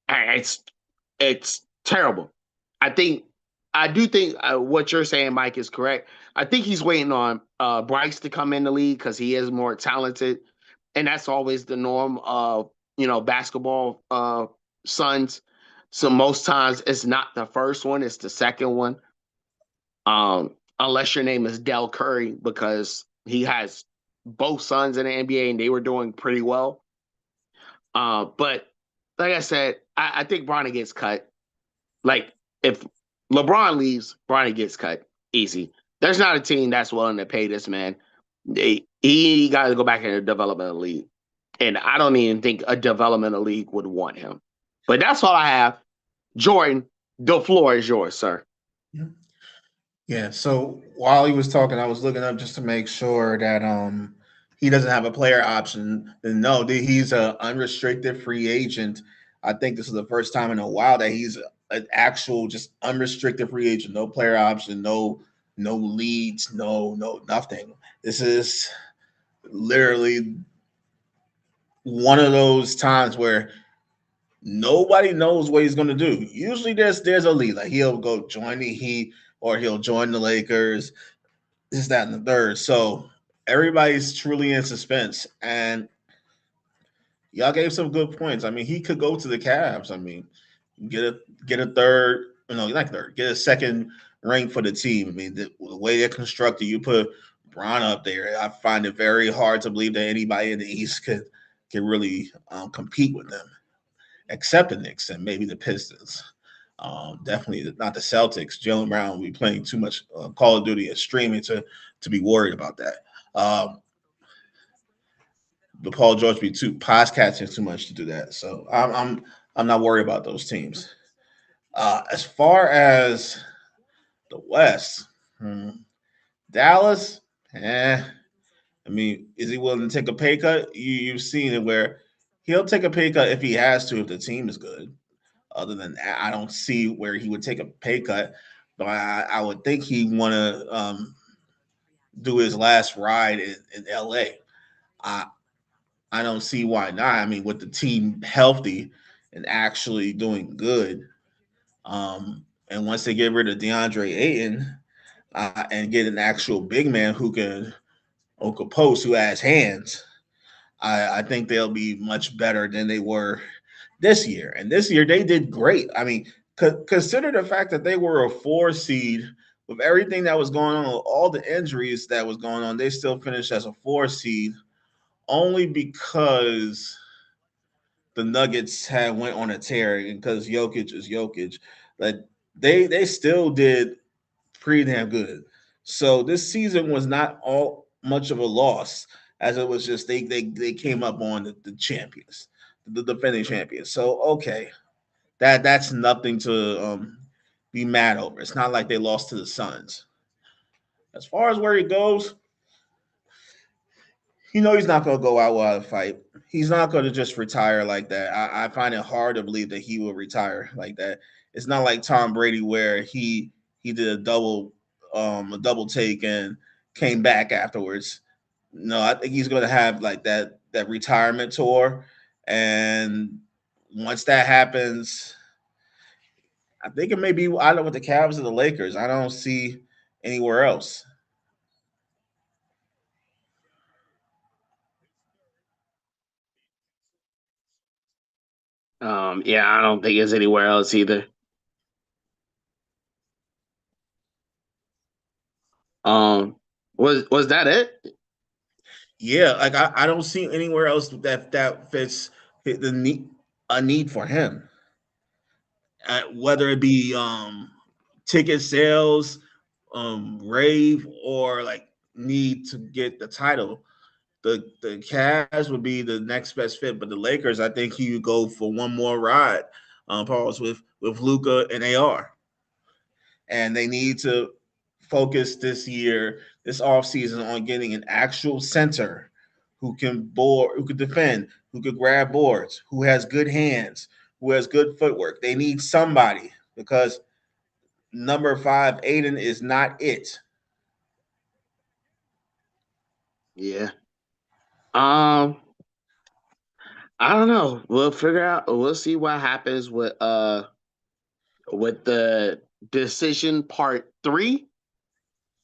It's terrible. I do think what you're saying, Mike, is correct. I think he's waiting on Bryce to come in the league because he is more talented. And that's always the norm of, basketball sons. So most times it's not the first one, it's the second one. Unless your name is Del Curry, because he has both sons in the NBA and they were doing pretty well. But like I said, I think Bronny gets cut. Like, if LeBron leaves, Bronny gets cut. Easy. There's not a team that's willing to pay this man. He got to go back in the developmental league. And I don't even think a developmental league would want him. But that's all I have. Jordan, the floor is yours, sir. Yeah, so while he was talking, I was looking up just to make sure that he doesn't have a player option, then no, he's an unrestricted free agent. I think this is the first time in a while that he's an actual just unrestricted free agent, no player option, no leads, no nothing. This is literally one of those times where nobody knows what he's going to do. Usually there's a lead, like he'll go join the Heat or he'll join the Lakers, this, that, and the third. So everybody's truly in suspense, and y'all gave some good points. I mean, he could go to the Cavs. I mean, get a third, not third, get a second ring for the team. I mean, the way they're constructed, you put Bron up there. I find it very hard to believe that anybody in the East could really compete with them, except the Knicks and maybe the Pistons. Definitely not the Celtics. Jalen Brown will be playing too much Call of Duty and streaming to be worried about that. But Paul George be too podcasting too much to do that. So I'm not worried about those teams. As far as the West, Dallas, I mean, is he willing to take a pay cut? You've seen it where he'll take a pay cut if he has to, if the team is good. Other than that, I don't see where he would take a pay cut. But I would think he'd want to do his last ride in LA. I don't see why not. I mean, with the team healthy and actually doing good, and once they get rid of DeAndre Ayton and get an actual big man who can post, who has hands, I think they'll be much better than they were this year. And this year they did great. I mean, consider the fact that they were a 4 seed with everything that was going on, all the injuries that was going on. They still finished as a 4 seed only because the Nuggets had went on a tear and because Jokic is Jokic. Like they still did pretty damn good. So this season was not all much of a loss as it was just they came up on the champions, the defending champions. So okay, that's nothing to be mad over. It's not like they lost to the Suns. As far as where he goes, he's not going to go out without a fight. He's not going to just retire like that. I find it hard to believe that he will retire like that. It's not like Tom Brady where he did a double take and came back afterwards. No, I think he's going to have like that retirement tour, and once that happens, I think it may be either with the Cavs or the Lakers. I don't see anywhere else. Yeah, I don't think it's anywhere else either. Was that it? Yeah, like I don't see anywhere else that fits the need a need for him. Whether it be ticket sales, rave, or like need to get the title. The Cavs would be the next best fit, but the Lakers, I think he would go for one more ride. Pause with Luca and AR, and they need to focus this offseason on getting an actual center who can defend, who could grab boards, who has good hands, who has good footwork. They need somebody because number 5, Aiden, is not it. Yeah. I don't know. We'll figure out. We'll see what happens with the decision part 3.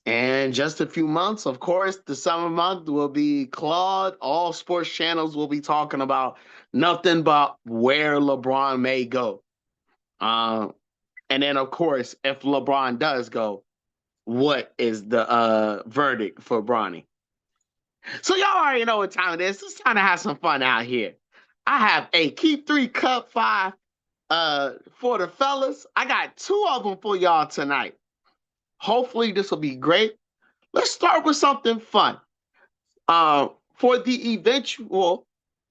And just a few months, of course, the summer month will be Claude. All sports channels will be talking about nothing but where LeBron may go. And then, of course, if LeBron does go, what is the verdict for Bronny? So y'all already know what time it is. It's time to have some fun out here. I have a Keep 3 Cup 5 for the fellas. I got 2 of them for y'all tonight. Hopefully this will be great. Let's start with something fun. For the eventual,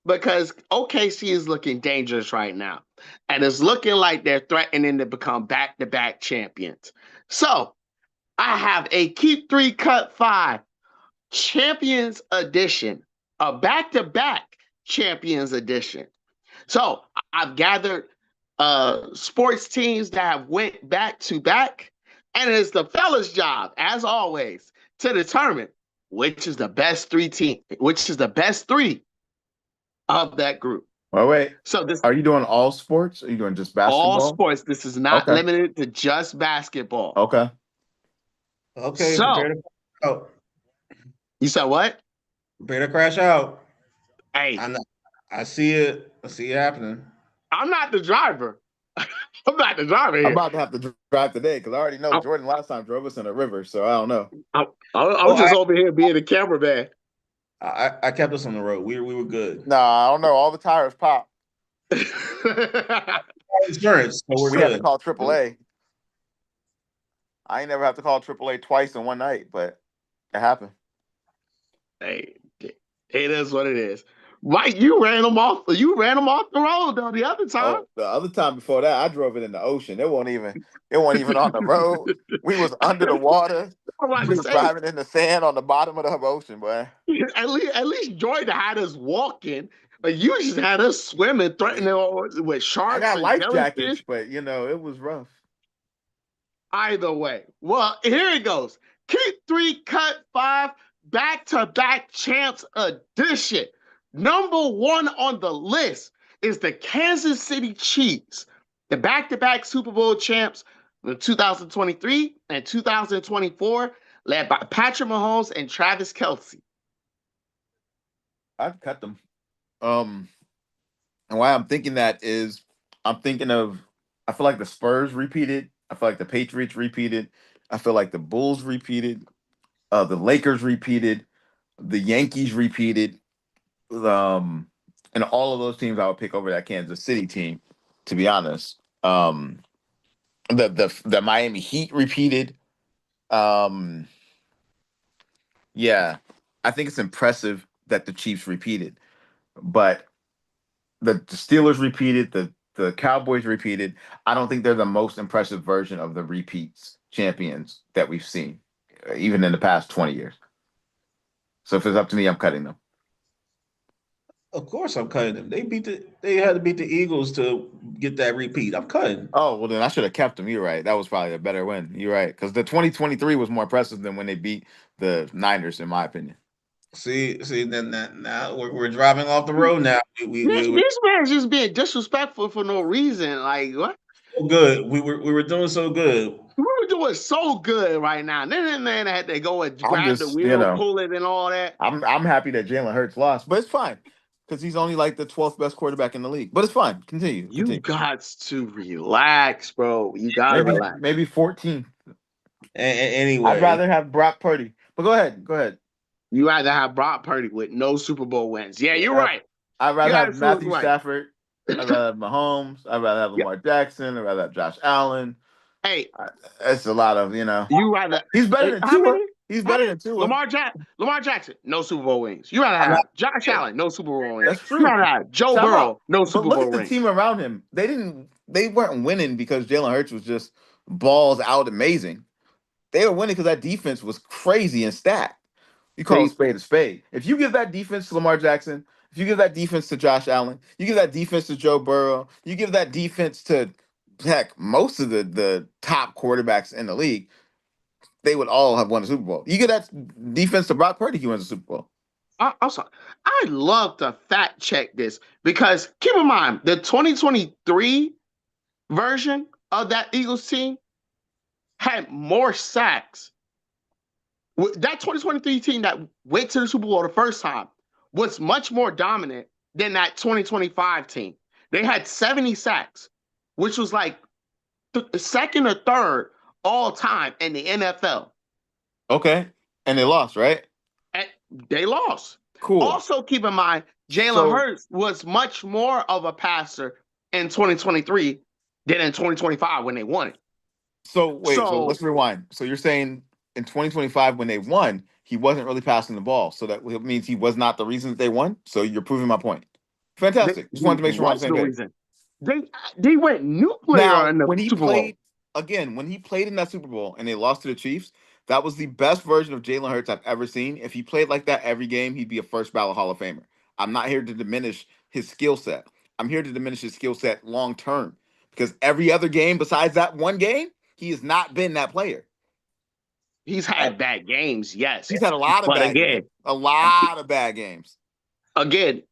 because OKC is looking dangerous right now. And it's looking like they're threatening to become back-to-back champions. So I have a Keep 3 Cut 5 Champions Edition a back-to-back champions edition. So I've gathered sports teams that have went back-to-back, and it's the fellas' job, as always, to determine which is the best three of that group. Oh, wait. So this Are you doing all sports? Or are you doing just basketball? all sports. This is not limited to just basketball. Okay. Okay. So, prepare to crash out. You said what? Prepare to crash out. Hey, I see it. I see it happening. I'm not the driver. I'm not the driver here. I'm about to have to drive today because I already know Jordan last time drove us in a river, so I don't know. I'm just over here being a cameraman. I kept us on the road. We were good. Nah, I don't know. All the tires pop. Insurance. So we had to call AAA. I ain't never have to call AAA twice in one night, but it happened. Hey, it is what it is. Mike, you ran them off the road though the other time. Oh, the other time before that, I drove it in the ocean. It wasn't even on the road. We was under the water. We was driving in the sand on the bottom of the ocean, boy. At least Jordan had us walking, but you just had us swimming, threatening with sharks. I got life jackets, but it was rough. Either way, well, here it goes. Keep 3, cut 5, back-to-back champs edition. Number 1 on the list is the Kansas City Chiefs, the back-to-back Super Bowl champs in 2023 and 2024, led by Patrick Mahomes and Travis Kelce. I'd cut them. And why I'm thinking that is I feel like the Spurs repeated. I feel like the Patriots repeated. I feel like the Bulls repeated. The Lakers repeated. The Yankees repeated. And all of those teams I would pick over that Kansas City team, to be honest. The Miami Heat repeated. Yeah, I think it's impressive that the Chiefs repeated, but the Steelers repeated, the Cowboys repeated. I don't think they're the most impressive version of the repeats champions that we've seen, even in the past 20 years. So if it's up to me, I'm cutting them. Of course, I'm cutting them. They had to beat the Eagles to get that repeat. I'm cutting. Oh, well, then I should have kept them. You're right. That was probably a better win. You're right. Because the 2023 was more impressive than when they beat the Niners, in my opinion. See, then now we're driving off the road now. This man's just being disrespectful for no reason. Like, what? So good. We were doing so good. We were doing so good right now. Then man had to go and grab the wheel, pull it, and all that. I'm happy that Jalen Hurts lost, but it's fine. Because he's only like the 12th best quarterback in the league. But it's fine. Continue. You got to relax, bro. You got to relax. Maybe 14th. Anyway. I'd rather have Brock Purdy. But go ahead. You rather have Brock Purdy with no Super Bowl wins. Yeah, you're right. I'd rather have Matthew Stafford. I'd rather have Mahomes. I'd rather have Lamar Jackson. I'd rather have Josh Allen. Hey. It's a lot of, You rather. He's better than Tua. He's better than Tua. Lamar Jackson, no Super Bowl rings. You rather have Josh Allen, no Super Bowl rings. That's true. You rather have Joe Burrow, no Super Bowl rings. Look at the team around him. They weren't winning because Jalen Hurts was just balls out amazing. They were winning because that defense was crazy and stacked. You call a spade. If you give that defense to Lamar Jackson, if you give that defense to Josh Allen, you give that defense to Joe Burrow, you give that defense to most of the top quarterbacks in the league, they would all have won a Super Bowl. You get that defense to Brock Purdy, he wins a Super Bowl. I'm sorry. I love to fact check this because keep in mind the 2023 version of that Eagles team had more sacks. That 2023 team that went to the Super Bowl the first time was much more dominant than that 2025 team. They had 70 sacks, which was like second or third all time in the NFL. Okay. And they lost, right? And they lost. Cool. Also, keep in mind, Jalen Hurts was much more of a passer in 2023 than in 2025 when they won it. So let's rewind. So you're saying in 2025 when they won, he wasn't really passing the ball. So that means he was not the reason that they won. So you're proving my point. Fantastic. Just wanted to make sure I'm saying that. They went nuclear in the Super Bowl. Again, when he played in that Super Bowl and they lost to the Chiefs, That was the best version of Jalen Hurts I've ever seen. If he played like that every game, he'd be a first ballot Hall of Famer. I'm not here to diminish his skill set. I'm here to diminish his skill set long term because every other game besides that one game, he has not been that player. He's had bad games, yes. He's had a lot of But bad again, games. A lot of bad games. Again,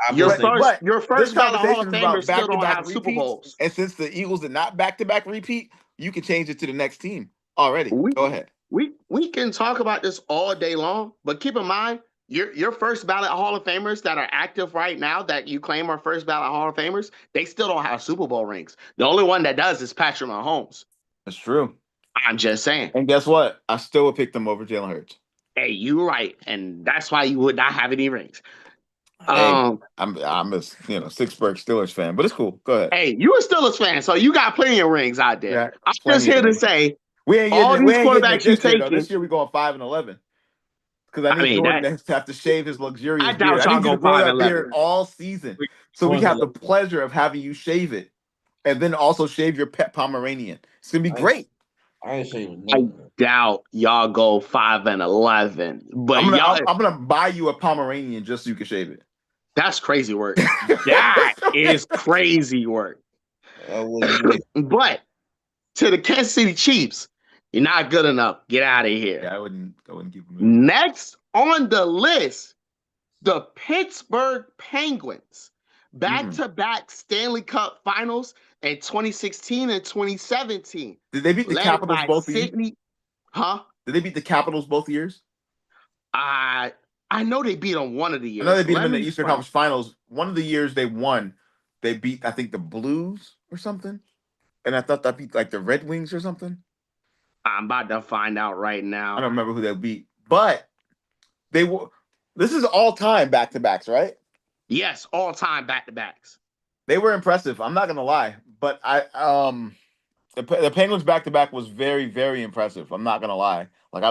I'm your listening. first ballot Hall of conversation is about Famers still don't back-to-back have Super repeats. Bowls. And since the Eagles did not back-to-back repeat, you can change it to the next team already. Go ahead. We can talk about this all day long, but keep in mind, your first ballot Hall of Famers that are active right now that you claim are first ballot Hall of Famers, they still don't have Super Bowl rings. The only one that does is Patrick Mahomes. That's true. I'm just saying. And guess what? I still would pick them over Jalen Hurts. Hey, you're right, and that's why you would not have any rings. Hey, I'm a Pittsburgh Steelers fan, but it's cool. Go ahead. Hey, you a Steelers fan, so you got plenty of rings out there. Yeah, I'm just here to say, we ain't all getting, these we ain't getting quarterbacks you this year, though. taking. This year we going 5-11 because I need Jordan to have to shave his luxurious beard. doubt y'all I need you to go grow that 5-11. beard all season, so we have the pleasure of having you shave it, and then also shave your pet Pomeranian. It's gonna be great. I ain't shaving. I doubt y'all go 5-11, but I'm gonna buy you a Pomeranian just so you can shave it. That's crazy work. That is crazy work. But to the Kansas City Chiefs, you're not good enough. Get out of here. Yeah, I wouldn't keep them. Next on the list, the Pittsburgh Penguins. Back-to-back Stanley Cup Finals in 2016 and 2017. Did they beat the Capitals both years? Huh? Did they beat the Capitals both years? I know they beat them one of the years. I know they beat them in the Eastern Conference Finals. One of the years they won, they beat, I think, the Blues or something. And I thought that beat like the Red Wings or something. I'm about to find out right now. I don't remember who they beat. But they were. This is all-time back-to-backs, right? Yes, all-time back-to-backs. They were impressive. I'm not gonna lie, but the Penguins back-to-back was very, very impressive. I'm not gonna lie. Like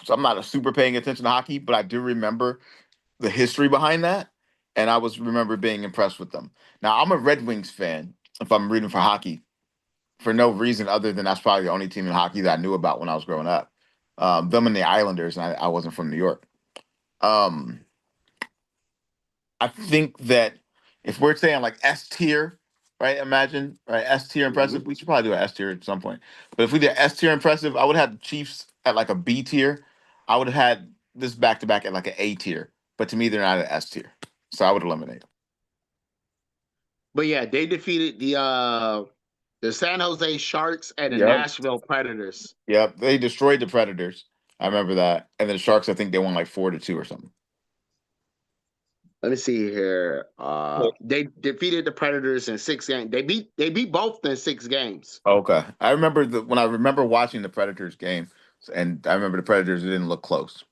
so I'm not super paying attention to hockey, but I do remember the history behind that, and I remember being impressed with them. Now I'm a Red Wings fan. If I'm rooting for hockey, for no reason other than that's probably the only team in hockey that I knew about when I was growing up. Them and the Islanders, and I wasn't from New York. I think that if we're saying like S tier, right? Imagine, right? S tier impressive. We should probably do an S tier at some point. But if we did S tier impressive, I would have had the Chiefs at like a B tier. I would have had this back to back at like an A tier. But to me, they're not an S tier. So I would eliminate them. But yeah, they defeated the San Jose Sharks and the Nashville Predators. Yep, they destroyed the Predators. I remember that. And the Sharks, I think they won like 4-2 or something. Let me see here. They defeated the Predators in 6 games. They beat both in 6 games. Okay. I remember when I remember watching the Predators game, and I remember the Predators didn't look close.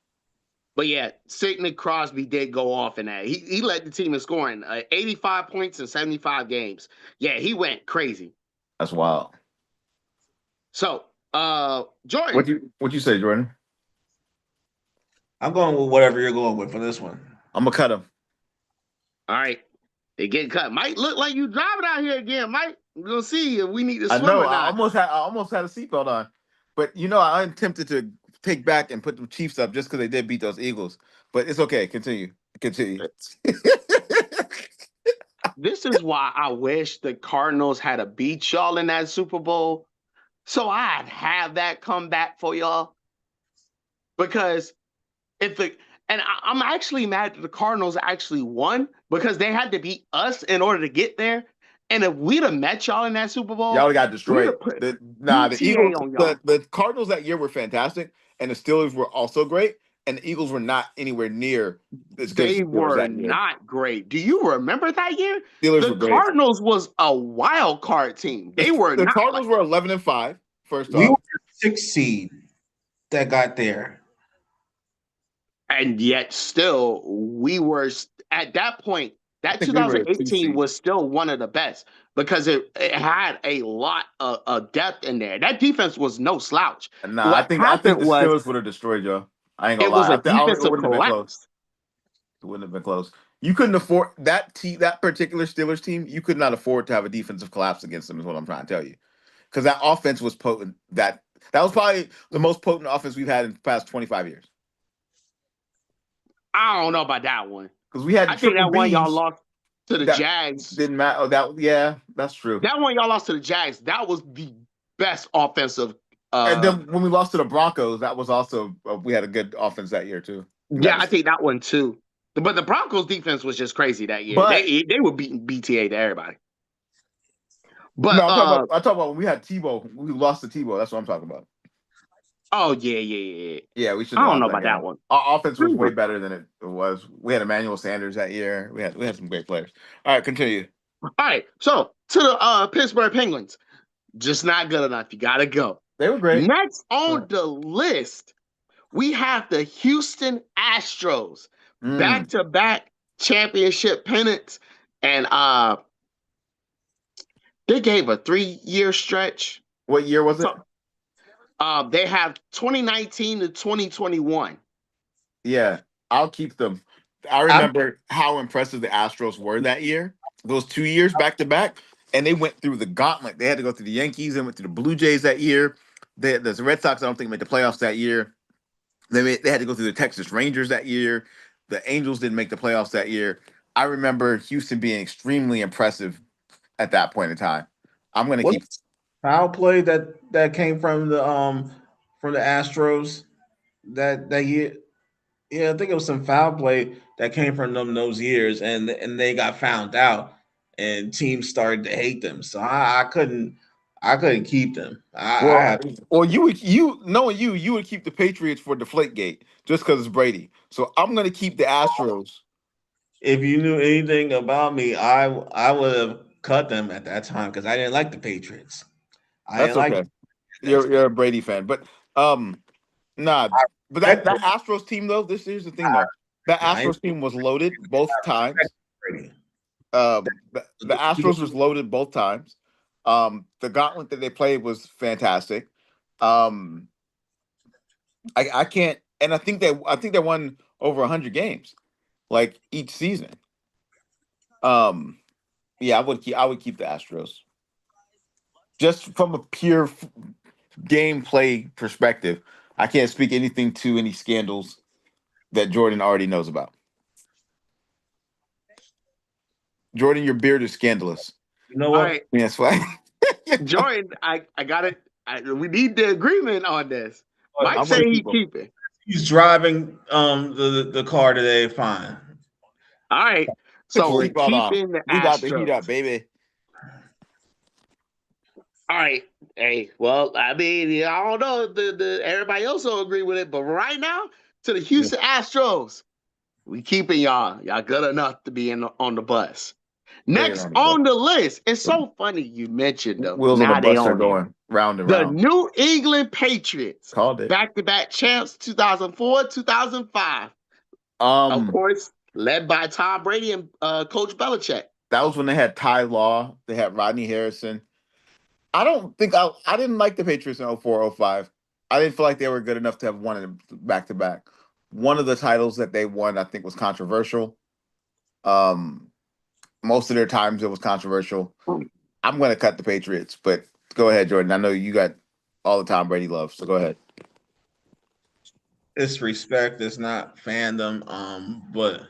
But yeah, Sidney Crosby did go off in that. He led the team in scoring 85 points in 75 games. Yeah, he went crazy. That's wild. So, Jordan. What'd you say, Jordan? I'm going with whatever you're going with for this one. I'm gonna cut him. All right. They get cut. Might look like you driving out here again, Mike. We're gonna see if we need to swim or not. I almost had a seatbelt on. But I'm tempted to take back and put the Chiefs up just because they did beat those Eagles. But it's okay. Continue. This is why I wish the Cardinals had a beat y'all in that Super Bowl. So I'd have that come back for y'all. Because I'm actually mad that the Cardinals actually won because they had to beat us in order to get there. And if we'd have met y'all in that Super Bowl, y'all got destroyed. The Eagles, the Cardinals that year were fantastic, and the Steelers were also great, and the Eagles were not anywhere near as good. They were not great. Do you remember that year? Steelers the Cardinals was a wild card team. They were. The Cardinals were 11-5. First off, we were the 6th seed that got there. And yet still, we were at that point, that 2018 was still one of the best because it had a lot of depth in there. That defense was no slouch. Nah, I think the Steelers would have destroyed y'all. I ain't gonna lie. It was a defensive collapse. It wouldn't have been close. You couldn't afford that particular Steelers team. You could not afford to have a defensive collapse against them, is what I'm trying to tell you. Because that offense was potent. That That was probably the most potent offense we've had in the past 25 years. I don't know about that one. Because we had I think that one y'all lost to the Jags. Didn't matter. Oh, that's true. That one y'all lost to the Jags. That was the best offensive. And then when we lost to the Broncos, that was also we had a good offense that year too. Yeah, I think that one too. But the Broncos defense was just crazy that year. But, they were beating BTA to everybody. But no, I'm talking about when we had Tebow. We lost to Tebow. That's what I'm talking about. Oh yeah. Yeah, we should. I don't know about that one. Our offense was way better than it was. We had Emmanuel Sanders that year. We had some great players. All right, continue. All right, so to the Pittsburgh Penguins, just not good enough. You gotta go. They were great. Next on the list, we have the Houston Astros, back-to-back championship pennants, and they gave a 3-year stretch. What year was it? They have 2019 to 2021. Yeah, I'll keep them. I remember how impressive the Astros were that year. Those 2 years back to back, and they went through the gauntlet. They had to go through the Yankees. They went through the Blue Jays that year. The Red Sox, I don't think, made the playoffs that year. They had to go through the Texas Rangers that year. The Angels didn't make the playoffs that year. I remember Houston being extremely impressive at that point in time. I'm going to keep foul play that came from the Astros that year. Yeah, I think it was some foul play that came from them those years, and they got found out, and teams started to hate them. So I couldn't keep them. You would keep the Patriots for Deflategate just because it's Brady. So I'm going to keep the Astros. If you knew anything about me, I would have cut them at that time because I didn't like the Patriots. That's okay. You're a Brady fan, but nah. But that Astros team though, here's the thing though. That Astros team was loaded both times. The Astros was loaded both times. The gauntlet that they played was fantastic. I can't, and I think they won over 100 games, like each season. Yeah, I would keep the Astros. Just from a pure gameplay perspective, I can't speak anything to any scandals that Jordan already knows about. Jordan, your beard is scandalous. You know what? All right. That's why. Jordan, I got it. We need the agreement on this. Mike said he's keeping. He's driving the car today. Fine. All right. So we're keeping the Astros. We got the heat up, baby. All right. Hey, well, I mean, I don't know. The everybody else will agree with it, but right now, to the Houston Astros, we keeping y'all. Y'all good enough to be on the bus. Next on the list, it's so funny you mentioned them. Wheels on the bus are going round and round. The New England Patriots, called it back-to-back champs, 2004, 2005. Of course, led by Tom Brady and Coach Belichick. That was when they had Ty Law. They had Rodney Harrison. I didn't like the Patriots in 04, 05. I didn't feel like they were good enough to have won it back-to-back. One of the titles that they won, I think, was controversial. Most of their times it was controversial. I'm going to cut the Patriots, but go ahead, Jordan. I know you got all the Tom Brady love, so go ahead. It's respect. It's not fandom. But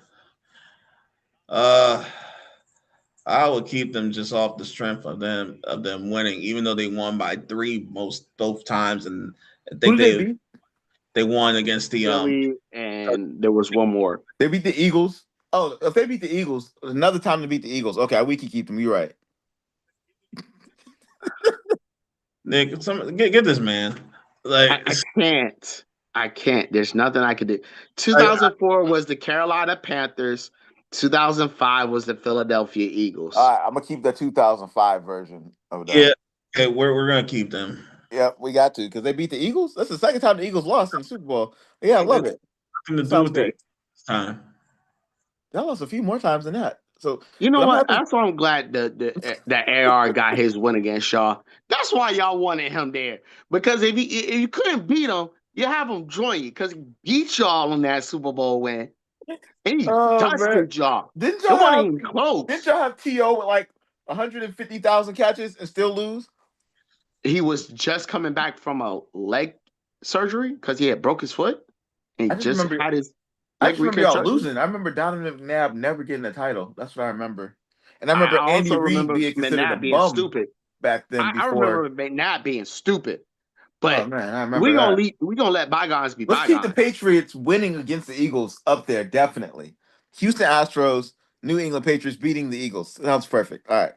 I would keep them just off the strength of them winning, even though they won by 3 both times, and I think they won against the and there was one more. They beat the Eagles. Oh, if they beat the Eagles, another time to beat the Eagles. Okay, we can keep them. You're right. Nick, get this man. Like I can't. There's nothing I could do. 2004 was the Carolina Panthers. 2005 was the Philadelphia Eagles. All right, I'm gonna keep the 2005 version of that. Yeah, okay, we're gonna keep them. Yeah, we got to because they beat the Eagles. That's the second time the Eagles lost in the Super Bowl. Yeah, I love it. Nothing to do with the time. They lost a few more times than that. So you know what? That's why I'm glad that AR got his win against Shaw. That's why y'all wanted him there. Because if you couldn't beat him, you have him join you because he beat y'all on that Super Bowl win. And he dusted y'all. Didn't y'all have T.O. with like 150,000 catches and still lose? he was just coming back from a leg surgery because he had broke his foot and I he just just remember. had his I leg just remember y'all reconstruction. losing. I remember Donovan McNabb never getting a title. That's what I remember. And I I remember Andy also Reid remember being considered a McNabb being bum stupid. back then. I Before, remember McNabb being stupid. oh But man, I remember that. we gonna let bygones be Let's keep the bygones. Patriots winning against the Eagles up there, definitely. Houston Astros, New England Patriots beating the Eagles. Sounds perfect. All right.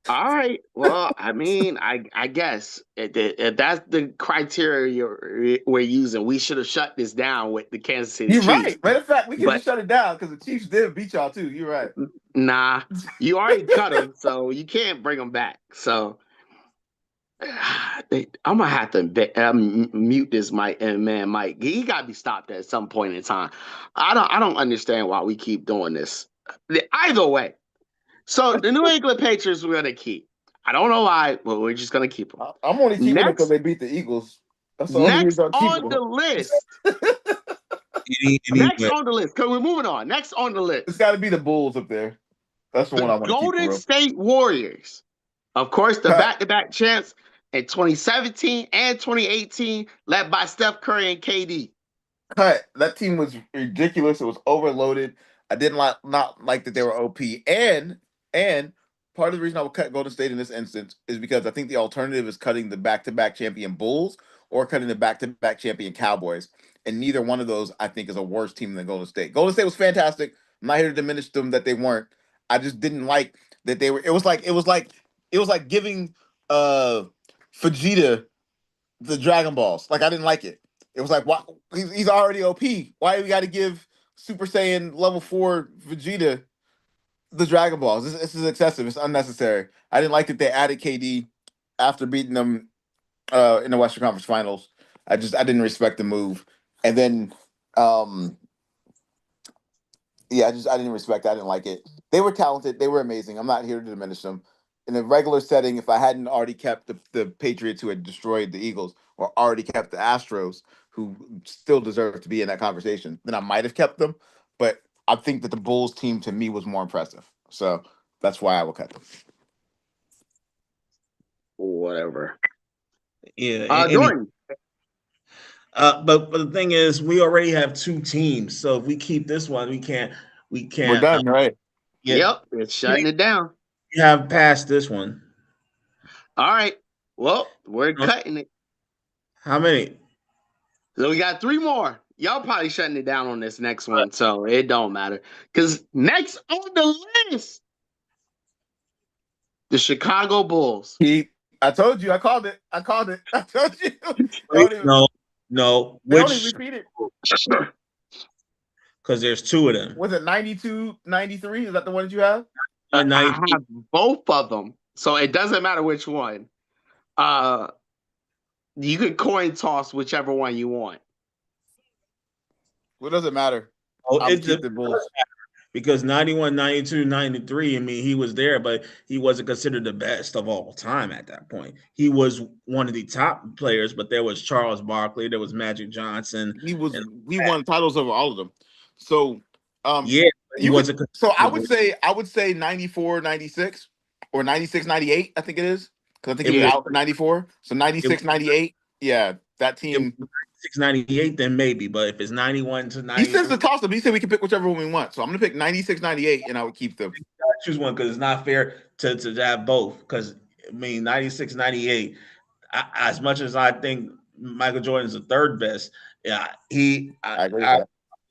All right. Well, I mean, I guess if that's the criteria we're using, we should have shut this down with the Kansas City You're Chiefs. right. Matter of fact, we could But just shut it down because the Chiefs did beat y'all too. You're right. nah, you already cut them, so you can't bring them back. So I'm gonna have to mute this Mike. He got to be stopped at some point in time. I don't understand why we keep doing this. Either way, so the New England Patriots we're gonna keep. I don't know why, but we're just gonna keep them. I'm only keeping them because Next, they beat the Eagles. That's the only next reason I'm keeping on the them. list. Next on the list, because we're moving on. Next on the It's list, got to be the Bulls up there. That's the one I the want to keep for Golden real. State Warriors. Of course, the Cut. back-to-back champs in 2017 and 2018, led by Steph Curry and KD. Cut. That team was ridiculous. It was overloaded. I didn't not like that they were OP. And part of the reason I would cut Golden State in this instance is because I think the alternative is cutting the back-to-back champion Bulls or cutting the back-to-back champion Cowboys. And neither one of those I think is a worse team than Golden State. Golden State was fantastic. I'm not here to diminish them that they weren't. I just didn't like that they were. It was like giving Vegeta the Dragon Balls. Like I didn't like it. It was like, why he's already OP. Why do we got to give Super Saiyan level 4 Vegeta the Dragon Balls? This is excessive. It's unnecessary. I didn't like that they added KD after beating them in the Western Conference Finals. I didn't respect the move. And then um yeah, I didn't respect it. I didn't like it. They were talented. They were amazing. I'm not here to diminish them. In a regular setting, if I hadn't already kept the Patriots who had destroyed the Eagles or already kept the Astros who still deserve to be in that conversation, then I might have kept them. But I think that the Bulls team to me was more impressive. So that's why I will cut them. Whatever. Yeah. Jordan. But the thing is, we already have two teams. So if we keep this one, we can't. We're done, right? Yep, it's shutting it down. We have passed this one. All right. Well, we're cutting it. How many? So we got 3 more. Y'all probably shutting it down on this next one, so it don't matter. Because next on the list, the Chicago Bulls. I told you. I called it. I told you. No. They only repeated. Because there's 2 of them. Was it 92, 93? Is that the one that you have? I have both of them, so it doesn't matter which one. You could coin toss whichever one you want. What does it matter? It keep the Bulls. Because 91, 92, 93, I mean, he was there, but he wasn't considered the best of all time at that point. He was one of the top players, but there was Charles Barkley, there was Magic Johnson. He won titles over all of them. So yeah, he wasn't. So I would say 94, 96 or 96, 98, I think it is. Because I think he was out 94. So 96, 98. Yeah, that team. 96, 98, then maybe. But if it's 91 to 90. He says the toss up. He said we can pick whichever one we want. So I'm going to pick 96, 98, and I would keep them. Choose one because it's not fair to have both. Because, I mean, 96, 98, as much as I think Michael Jordan is the third best, yeah, I agree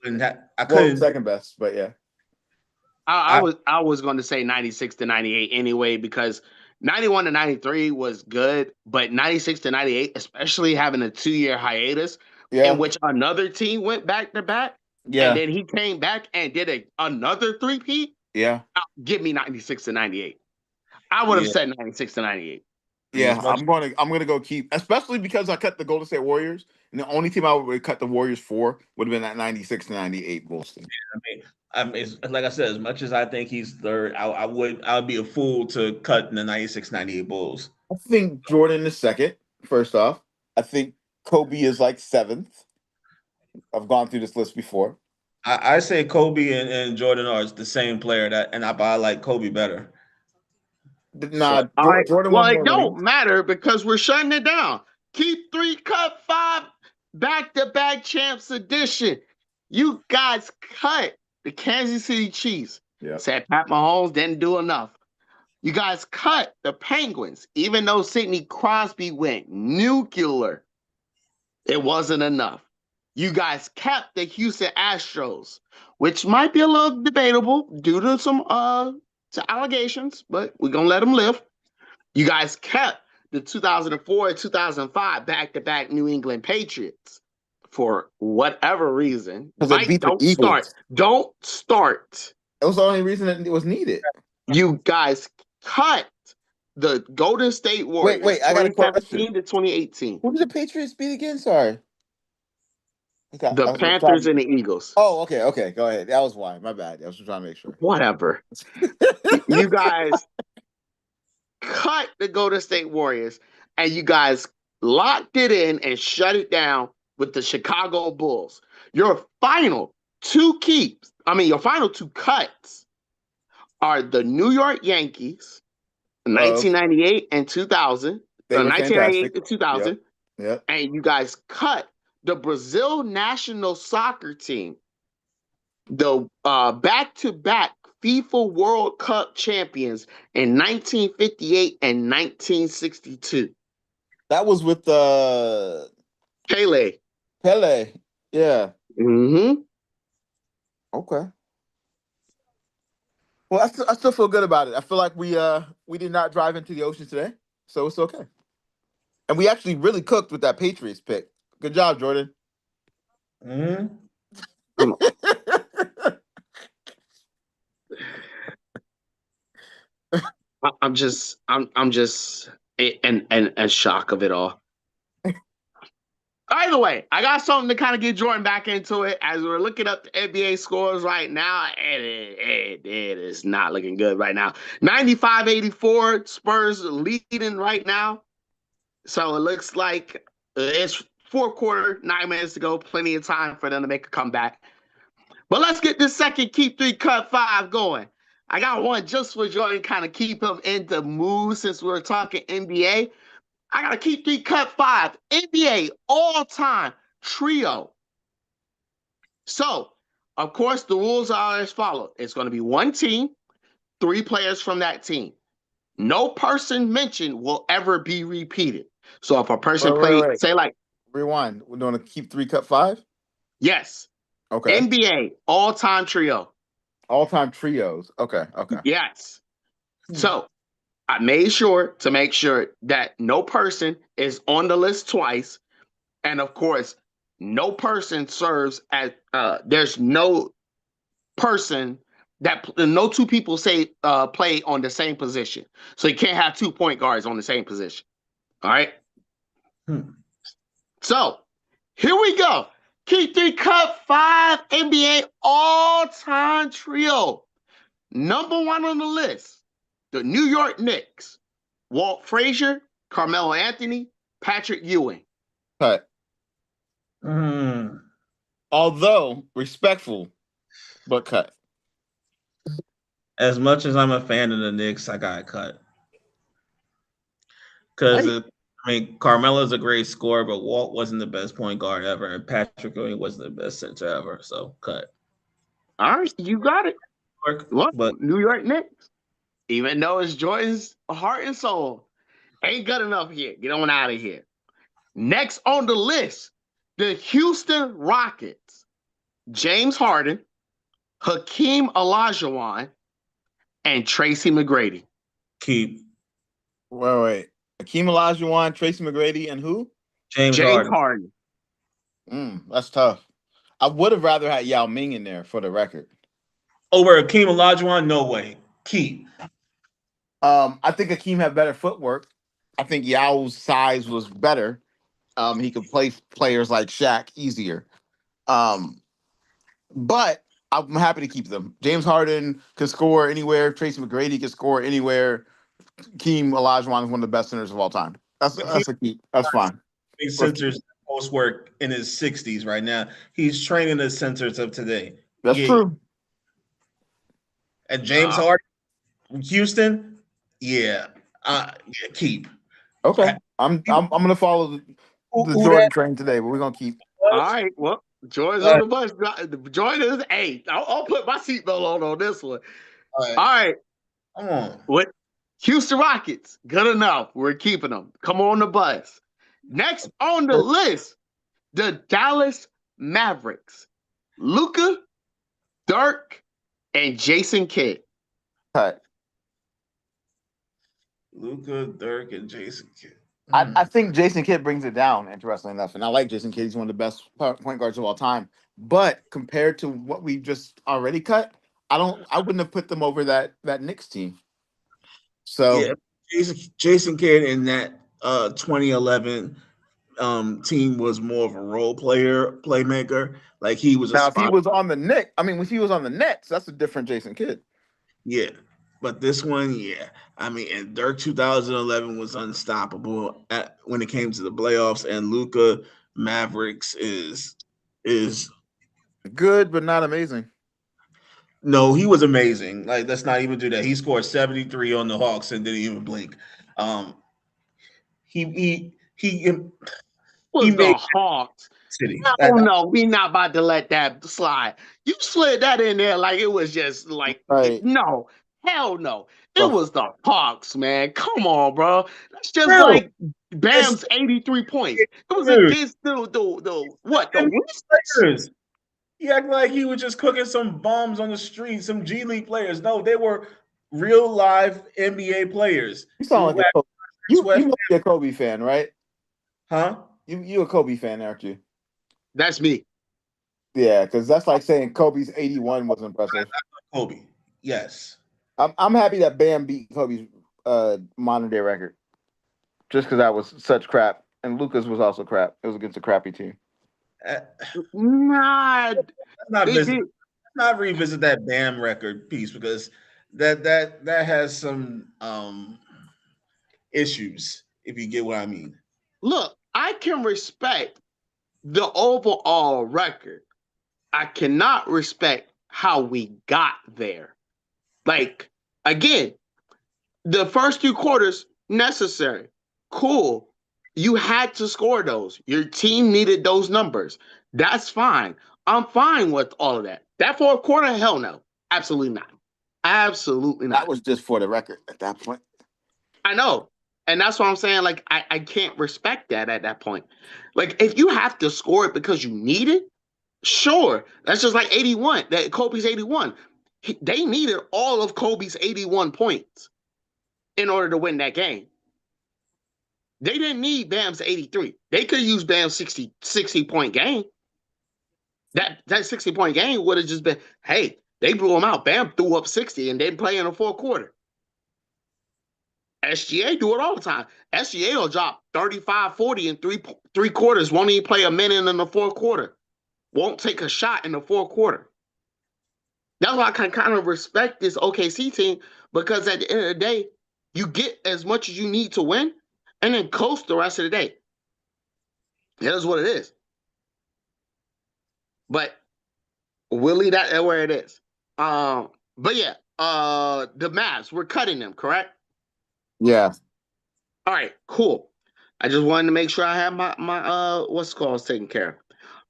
with that. I couldn't. Second best, but yeah. I was going to say 96 to 98 anyway, because 91 to 93 was good, but 96 to 98, especially having a 2-year hiatus in which another team went back to back, and then he came back and did another three-peat. Yeah. Give me 96 to 98. I would have said 96 to 98. Yeah, I'm gonna go keep, especially because I cut the Golden State Warriors, and the only team I would cut the Warriors for would have been that 96 to 98 Bulls team. I mean, like I said, as much as I think he's third, I would be a fool to cut the 96, 98 Bulls. I think Jordan is second. First off, I think Kobe is like 7th. I've gone through this list before. I say Kobe and Jordan are the same player, I like Kobe better. Nah, All right. Jordan Well, won it more don't rings. matter because we're shutting it down. Keep 3, cut 5, back-to-back champs edition. You guys cut the Kansas City Chiefs. Yeah. Said Pat Mahomes didn't do enough. You guys cut the Penguins, even though Sidney Crosby went nuclear. It wasn't enough. You guys kept the Houston Astros, which might be a little debatable due to some allegations, but we're gonna let them live. You guys kept the 2004 and 2005 back-to-back New England Patriots for whatever reason. Because they Mike, beat the don't Eagles. start. Don't start. It was the only reason that it was needed. You guys cut the Golden State Warriors. Wait, I got a 2017 question. to 2018. Who did the Patriots beat again? Sorry. Okay, The Panthers and the Eagles. Oh, okay. Go ahead. That was why. My bad. I was trying to make sure. Whatever. You guys cut the Golden State Warriors and you guys locked it in and shut it down with the Chicago Bulls. Your final two cuts are the New York Yankees, 1998 and 2000. They were 1998 fantastic. to 2000. Yep. And you guys cut the Brazil national soccer team, the back-to-back FIFA World Cup champions in 1958 and 1962. That was with Pele. Yeah. Mm-hmm. Okay. Well, I still feel good about it. I feel like we did not drive into the ocean today, so it's okay. And we actually really cooked with that Patriots pick. Good job, Jordan. Mm-hmm. I'm just in shock of it all. Either way, I got something to kind of get Jordan back into it. As we're looking up the NBA scores right now, it is not looking good right now. 95-84, Spurs leading right now. So it looks like it's fourth quarter, 9 minutes to go. Plenty of time for them to make a comeback. But let's get this second Keep 3, Cut 5 going. I got one just for Jordan, kind of keep him in the mood since we're talking NBA. I got to Keep 3, Cut 5 NBA all-time trio. So, of course, the rules are as follows. It's going to be one team, 3 players from that team. No person mentioned will ever be repeated. So if a person Wait. say like... Rewind. We're doing a Keep 3, Cut 5? Yes. Okay. NBA all-time trio. All-time trios. Okay. Yes. So I made sure to make sure that no person is on the list twice. And of course, no person serves as, there's no person that, no two people play on the same position. So you can't have 2 point guards on the same position. All right. So here we go. Keep 3, Cut 5 NBA all-time trio. Number 1 on the list, the New York Knicks. Walt Frazier, Carmelo Anthony, Patrick Ewing. Cut. Although respectful, but cut. As much as I'm a fan of the Knicks, I got cut. Because Carmelo's a great scorer, but Walt wasn't the best point guard ever, and Patrick Ewing wasn't the best center ever. So cut. All right, you got it. But New York Knicks, even though it's Jordan's heart and soul, ain't good enough here. Get on out of here. Next on the list, the Houston Rockets. James Harden, Hakeem Olajuwon, and Tracy McGrady. Keep. Wait. Hakeem Olajuwon, Tracy McGrady, and who? James Harden. That's tough. I would have rather had Yao Ming in there for the record. Over Hakeem Olajuwon? No way. Keep. I think Hakeem had better footwork. I think Yao's size was better. He could play players like Shaq easier. But I'm happy to keep them. James Harden can score anywhere. Tracy McGrady can score anywhere. Hakeem Olajuwon is one of the best centers of all time. That's a keep. That's fine. Centers post work in his 60s right now. He's training the centers of today. That's true. And James Harden, Houston, Yeah. Keep. Okay. I'm gonna follow the Who Jordan that train today, but we're gonna keep. All was? right, well, Jordan's on the bus. Jordan is eight. I'll put my seatbelt on this one. All All right. right, Come on. what? Houston Rockets, good enough. We're keeping them. Come on the bus. Next on the list, the Dallas Mavericks. Luka, Dirk, and Jason Kidd. Cut. Luka, Dirk, and Jason Kidd. I think Jason Kidd brings it down, interestingly enough. And I like Jason Kidd. He's one of the best point guards of all time. But compared to what we just already cut, I wouldn't have put them over that Knicks team. So Yeah, Jason Kidd in that 2011 team was more of a role playmaker. Like he was a now if he spot. was on the Knicks, if he was on the Nets, that's a different Jason Kidd. Yeah. But this one, yeah. I mean, and Dirk 2011 was unstoppable when it came to the playoffs, and Luka Mavericks is Good, but not amazing. no, he was amazing. Like, let's not even do that. He scored 73 on the Hawks and didn't even blink. Um, he Was made the Hawks. City. Oh no, we not about to let that slide. You slid that in there like it was just like Right. no, hell no. It The- was the Hawks, man. Come on, bro. That's just Real. like Bam's 83 points. It was against the what? The Wizards? Players. He acted like he was just cooking some bombs on the street, some G League players. No, they were real live NBA players. You sound like you must be a Kobe fan, right? Huh? You a Kobe fan, aren't you? That's me. Yeah, because that's like saying Kobe's 81 was impressive. Kobe. Yes. I'm happy that Bam beat Kobe's modern day record. Just because that was such crap. And Lucas was also crap. It was against a crappy team. Nah, not revisit that Bam record piece because that has some issues, if you get what I mean. look, I can respect the overall record. I cannot respect how we got there. Like, again, the first 2 quarters, necessary. Cool. You had to score those. Your team needed those numbers. That's fine. I'm fine with all of that. That fourth quarter, hell no. Absolutely not. Absolutely not. That was just for the record at that point. I know. And that's what I'm saying. Like, I can't respect that at that point. Like, if you have to score it because you need it, sure. That's just like 81. That Kobe's 81. They needed all of Kobe's 81 points in order to win that game. They didn't need Bam's 83. They could use Bam's 60-point game. That 60-point game would have just been, hey, they blew him out. Bam threw up 60 and didn't play in the fourth quarter. SGA do it all the time. SGA will drop 35, 40 in three quarters. Won't even play a minute in the fourth quarter. Won't take a shot in the fourth quarter. That's why I can kind of respect this OKC team, because at the end of the day, you get as much as you need to win and then coast the rest of the day. Here's what it is. But we'll leave that where it is. But yeah, the Mavs, we're cutting them, correct? Yeah. All right, cool. I just wanted to make sure I have my what's called taken care of.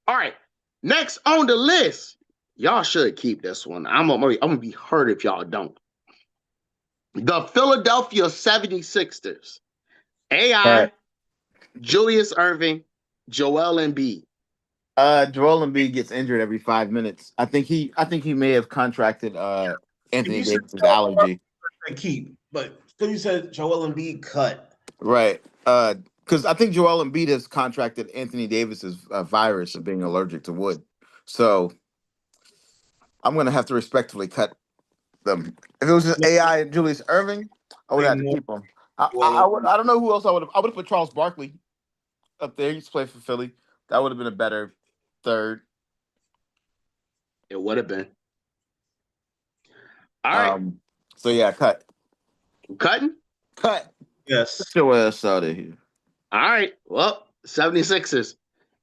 All right, next on the list, y'all should keep this one. I'm gonna be hurt if y'all don't. The Philadelphia 76ers. AI, Right. Julius Erving, Joel Embiid. Joel Embiid gets injured every 5 minutes. I think he may have contracted Anthony Davis' allergy. Keep, but you said Joel Embiid cut. Right. Because I think Joel Embiid has contracted Anthony Davis's virus of being allergic to wood. So I'm going to have to respectfully cut them. If it was just AI and Julius Erving, I would have to keep them. I don't know who else I would have put Charles Barkley up there. He used to play for Philly. That would have been a better third. It would have been. All right. So yeah, cut. Cutting? Cut. Yes. Get your ass out of here. All right. Well, 76ers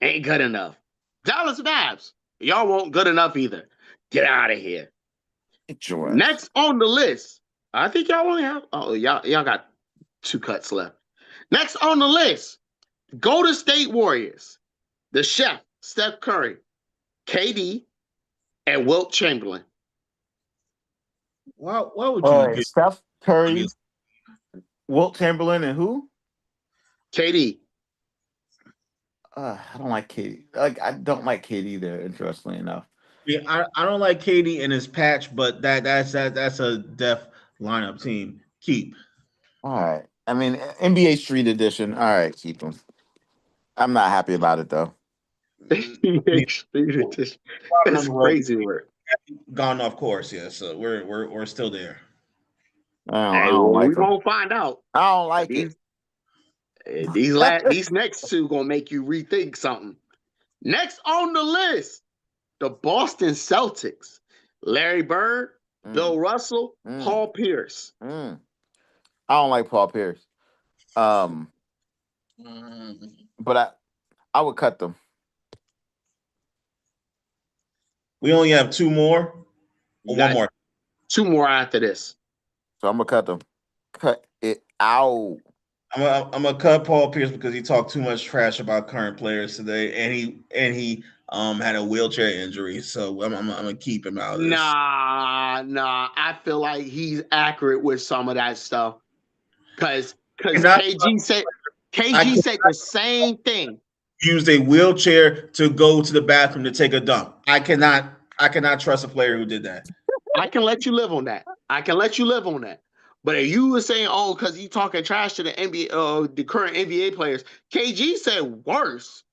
ain't good enough. Dallas Mavs, y'all won't good enough either. Get out of here. Get your ass. Next on the list, I think y'all only have. Oh, y'all got 2 cuts left. Next on the list, Golden State Warriors, the chef Steph Curry, KD, and Wilt Chamberlain. Why would you get Steph Curry, Wilt Chamberlain, and who? KD. I don't like KD. I don't like KD there. Interestingly enough, Yeah, I don't like KD in his patch, but that's a def lineup team. Keep. all right. I mean, NBA Street Edition. All right, keep him. I'm not happy about it though. It's crazy work. Gone off course, yeah. So we're still there. I Hey, don't well, like we're him. gonna find out. I don't like it. These next 2 gonna make you rethink something. Next on the list, the Boston Celtics. Larry Bird, Bill Russell, Paul Pierce. I don't like Paul Pierce. But I would cut them. We only have 2 more. Or 1 more. 2 more after this. So I'm gonna cut them. Cut it out. I'm gonna cut Paul Pierce because he talked too much trash about current players today, and he had a wheelchair injury, so I'm gonna keep him out of this. Nah. I feel like he's accurate with some of that stuff, because KG said the same thing. Used a wheelchair to go to the bathroom to take a dump. I cannot trust a player who did that. I can let you live on that. But if you were saying, oh, because he talking trash to the NBA, the current NBA players, KG said worse.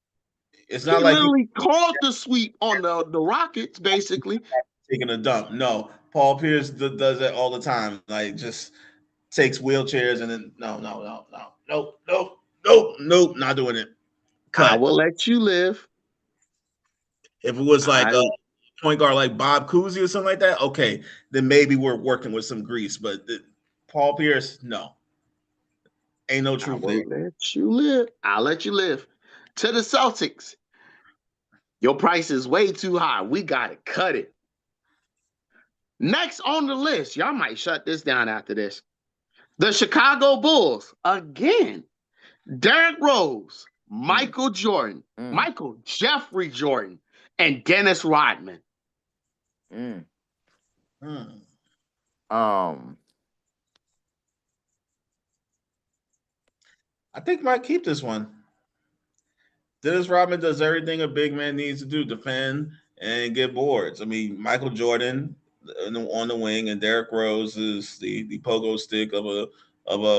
It's not he like literally called the sweep on the Rockets, basically. Taking a dump. No, Paul Pierce does that all the time. Like, just takes wheelchairs and then nope, not doing it. Cut. I will let you live. If it was like a point guard like Bob Cousy or something like that, okay, then maybe we're working with some grease. But Paul Pierce, no. Ain't no truth there. I'll let you live. To the Celtics. Your price is way too high. We got to cut it. Next on the list, y'all might shut this down after this. The Chicago Bulls, again. Derrick Rose, Michael Jordan, Michael Jeffrey Jordan, and Dennis Rodman. I think might keep this one. Dennis Rodman does everything a big man needs to do: defend and get boards. I mean, Michael Jordan on the wing, and Derrick Rose is the pogo stick of a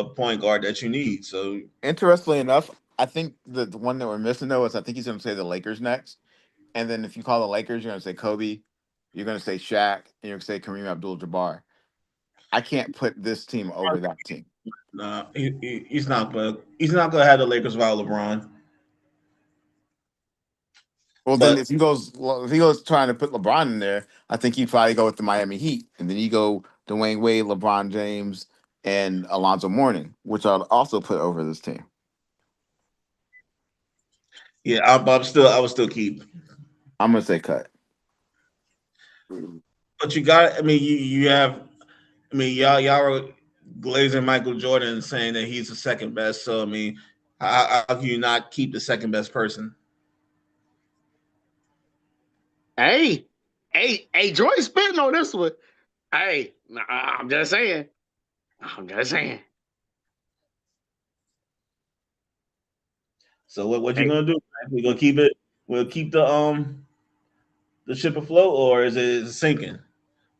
point guard that you need. So, interestingly enough, I think the one that we're missing though is I think he's going to say the Lakers next, and then if you call the Lakers, you're going to say Kobe, you're going to say Shaq, and you're going to say Kareem Abdul-Jabbar. I can't put this team over that team. Nah, he's not. But he's not going to have the Lakers without LeBron. Well, then if he goes trying to put LeBron in there, I think he'd probably go with the Miami Heat, and then you go Dwayne Wade, LeBron James, and Alonzo Mourning, which I'll also put over this team. Yeah, I would still keep. I'm gonna say cut. But you got. I mean, you have. I mean, y'all are glazing Michael Jordan saying that he's the second best. So I mean, how can you not keep the second best person? Hey, Joy's spitting on this one. Hey, I'm just saying. So what you gonna do? We gonna keep it? We'll keep the ship afloat, or is it sinking?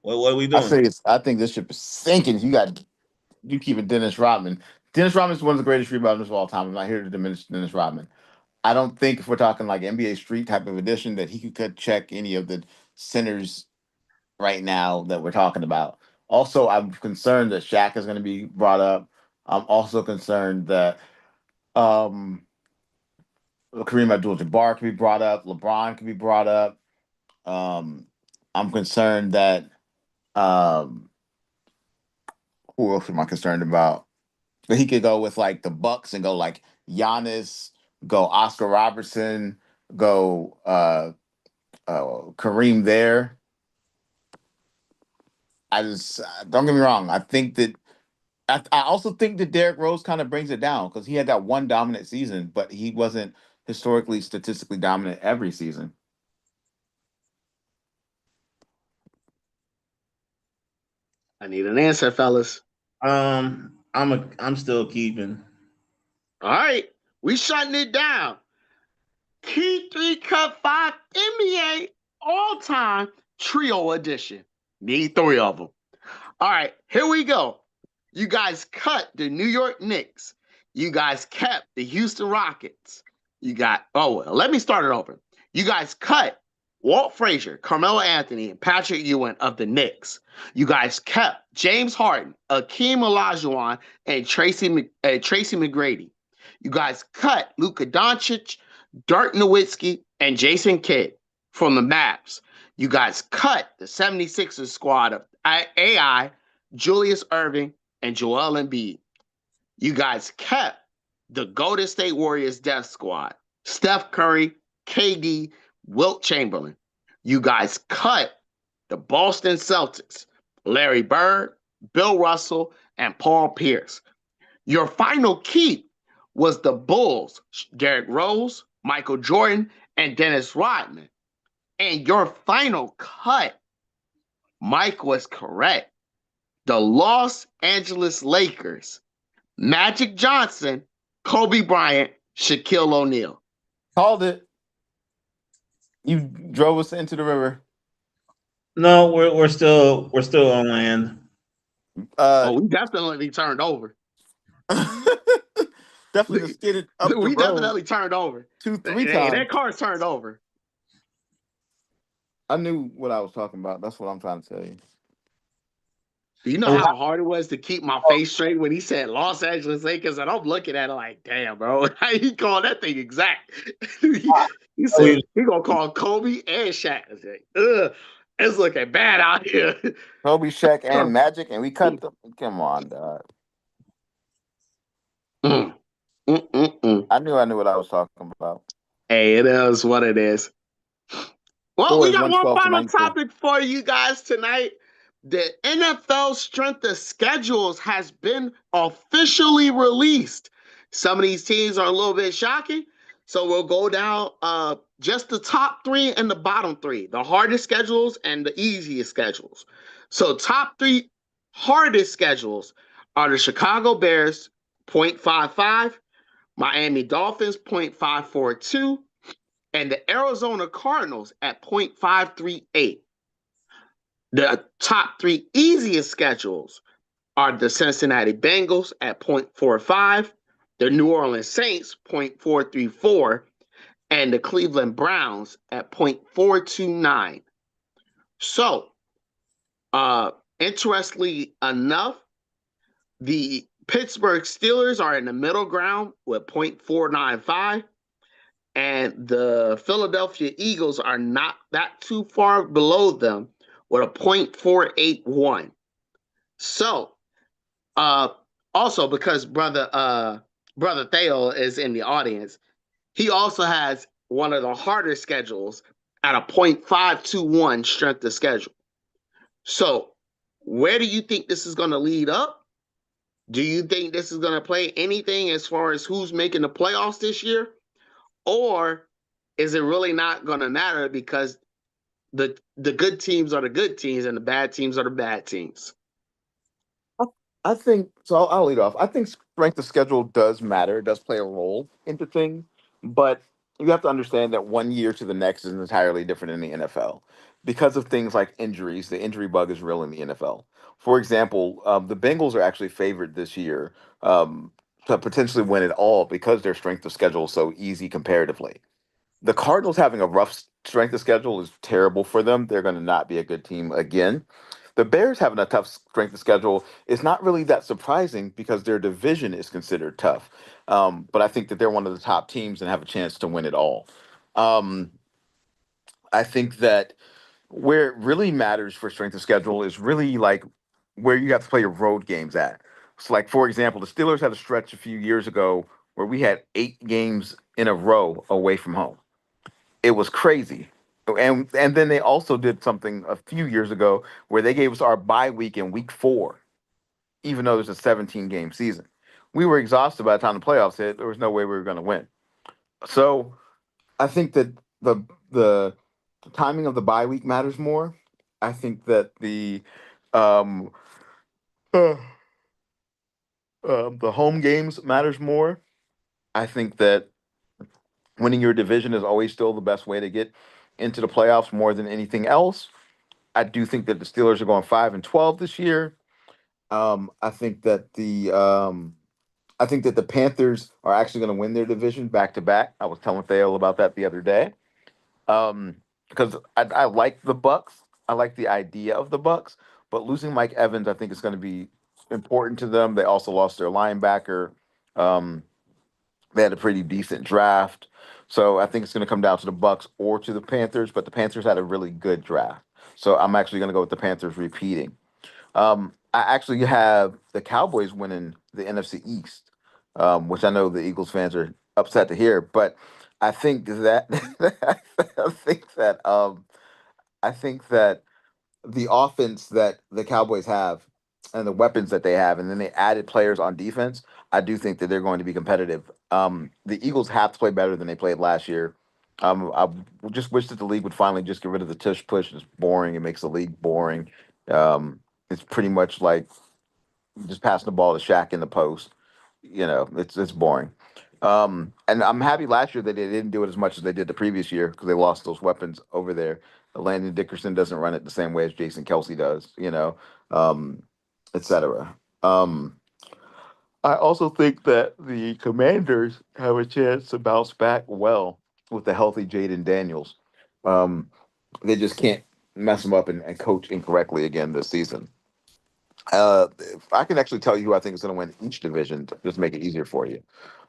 What are we doing? I think this ship is sinking. You keep it Dennis Rodman. Dennis Rodman is one of the greatest rebounders of all time. I'm not here to diminish Dennis Rodman. I don't think if we're talking like NBA Street type of edition that he could check any of the centers right now that we're talking about. Also, I'm concerned that Shaq is going to be brought up. I'm also concerned that Kareem Abdul-Jabbar can be brought up. LeBron can be brought up. I'm concerned that who else am I concerned about? That he could go with like the Bucks and go like Giannis, go Oscar Robertson, go Kareem there. I just don't get me wrong. I also think that Derrick Rose kind of brings it down because he had that one dominant season, but he wasn't historically statistically dominant every season. I need an answer, fellas. I'm still keeping. All right, we shutting it down. Key 3 Cut 5 NBA all time trio edition. Need 3 of them. All right, here we go. You guys cut the New York Knicks. You guys kept the Houston Rockets. Let me start it over. You guys cut Walt Frazier, Carmelo Anthony, and Patrick Ewing of the Knicks. You guys kept James Harden, Akeem Olajuwon, and Tracy McGrady. You guys cut Luka Doncic, Dirk Nowitzki, and Jason Kidd from the Mavs. You guys cut the 76ers squad of AI, Julius Erving, and Joel Embiid. You guys kept the Golden State Warriors death squad, Steph Curry, KD, Wilt Chamberlain. You guys cut the Boston Celtics, Larry Bird, Bill Russell, and Paul Pierce. Your final keep was the Bulls, Derrick Rose, Michael Jordan, and Dennis Rodman. And your final cut, Mike was correct. The Los Angeles Lakers, Magic Johnson, Kobe Bryant, Shaquille O'Neal. Called it. You drove us into the river. No, we're still on land. We definitely turned over. Definitely skidded up the road. We definitely turned over. 2-3 times. That car's turned over. I knew what I was talking about. That's what I'm trying to tell you. Do you know how hard it was to keep my face straight when he said Los Angeles Lakers? And I'm looking at it like, damn, bro. How he called that thing exact? he said he gonna call Kobe and Shaq. I said, ugh, it's looking bad out here. Kobe, Shaq, and Magic, and we cut them. Come on, dog. I knew what I was talking about. Hey, it is what it is. Well, we got one final topic for you guys tonight. The NFL strength of schedules has been officially released. Some of these teams are a little bit shocking. So we'll go down just the top 3 and the bottom 3, the hardest schedules and the easiest schedules. So top 3 hardest schedules are the Chicago Bears, 0.55, Miami Dolphins, 0.542, and the Arizona Cardinals at 0.538. The top 3 easiest schedules are the Cincinnati Bengals at 0.45, the New Orleans Saints 0.434, and the Cleveland Browns at 0.429. So, interestingly enough, the Pittsburgh Steelers are in the middle ground with 0.495, and the Philadelphia Eagles are not that too far below them with a 0.481. So, also because brother Theo is in the audience, he also has one of the harder schedules at a 0.521 strength of schedule. So, where do you think this is going to lead up? Do you think this is going to play anything as far as who's making the playoffs this year? Or is it really not going to matter because the good teams are the good teams and the bad teams are the bad teams? I think so. I'll lead off. I think strength of schedule does matter. It does play a role into things, but you have to understand that one year to the next is entirely different in the NFL because of things like injuries. The injury bug is real in the NFL. For example, the Bengals are actually favored this year to potentially win it all because their strength of schedule is so easy comparatively. The Cardinals having a rough strength of schedule is terrible for them. They're going to not be a good team again. The Bears having a tough strength of schedule is not really that surprising because their division is considered tough. But I think that they're one of the top teams and have a chance to win it all. I think that where it really matters for strength of schedule is really like where you have to play your road games at. So, like for example, the Steelers had a stretch a few years ago where we had 8 games in a row away from home. It was crazy. And then they also did something a few years ago where they gave us our bye week in week 4, even though there's a 17 game season. We were exhausted by the time the playoffs hit. There was no way we were going to win. So I think that the timing of the bye week matters more. I think that um, uh, the home games matters more. I think that winning your division is always still the best way to get into the playoffs more than anything else. I do think that the Steelers are going 5-12 this year. I think that the Panthers are actually going to win their division back to back. I was telling Theo about that the other day. Because I like the Bucks. I like the idea of the Bucks, but losing Mike Evans, I think, is going to be important to them. They also lost their linebacker. Um, they had a pretty decent draft, so I think it's going to come down to the Bucks or to the Panthers. But the Panthers had a really good draft, so I'm actually going to go with the Panthers repeating. I actually have the Cowboys winning the NFC East, which I know the Eagles fans are upset to hear, but I think that I think that the offense that the Cowboys have and the weapons that they have, and then they added players on defense, I do think that they're going to be competitive. The Eagles have to play better than they played last year. I just wish that the league would finally just get rid of the tush push. It's boring. It makes the league boring. It's pretty much like just passing the ball to Shaq in the post. It's boring. And I'm happy last year that they didn't do it as much as they did the previous year because they lost those weapons over there. Landon Dickerson doesn't run it the same way as Jason Kelsey does, etc. Um, I also think that the Commanders have a chance to bounce back well with the healthy Jaden Daniels. Um, they just can't mess them up and coach incorrectly again this season. I can actually tell you who I think is going to win each division to just make it easier for you.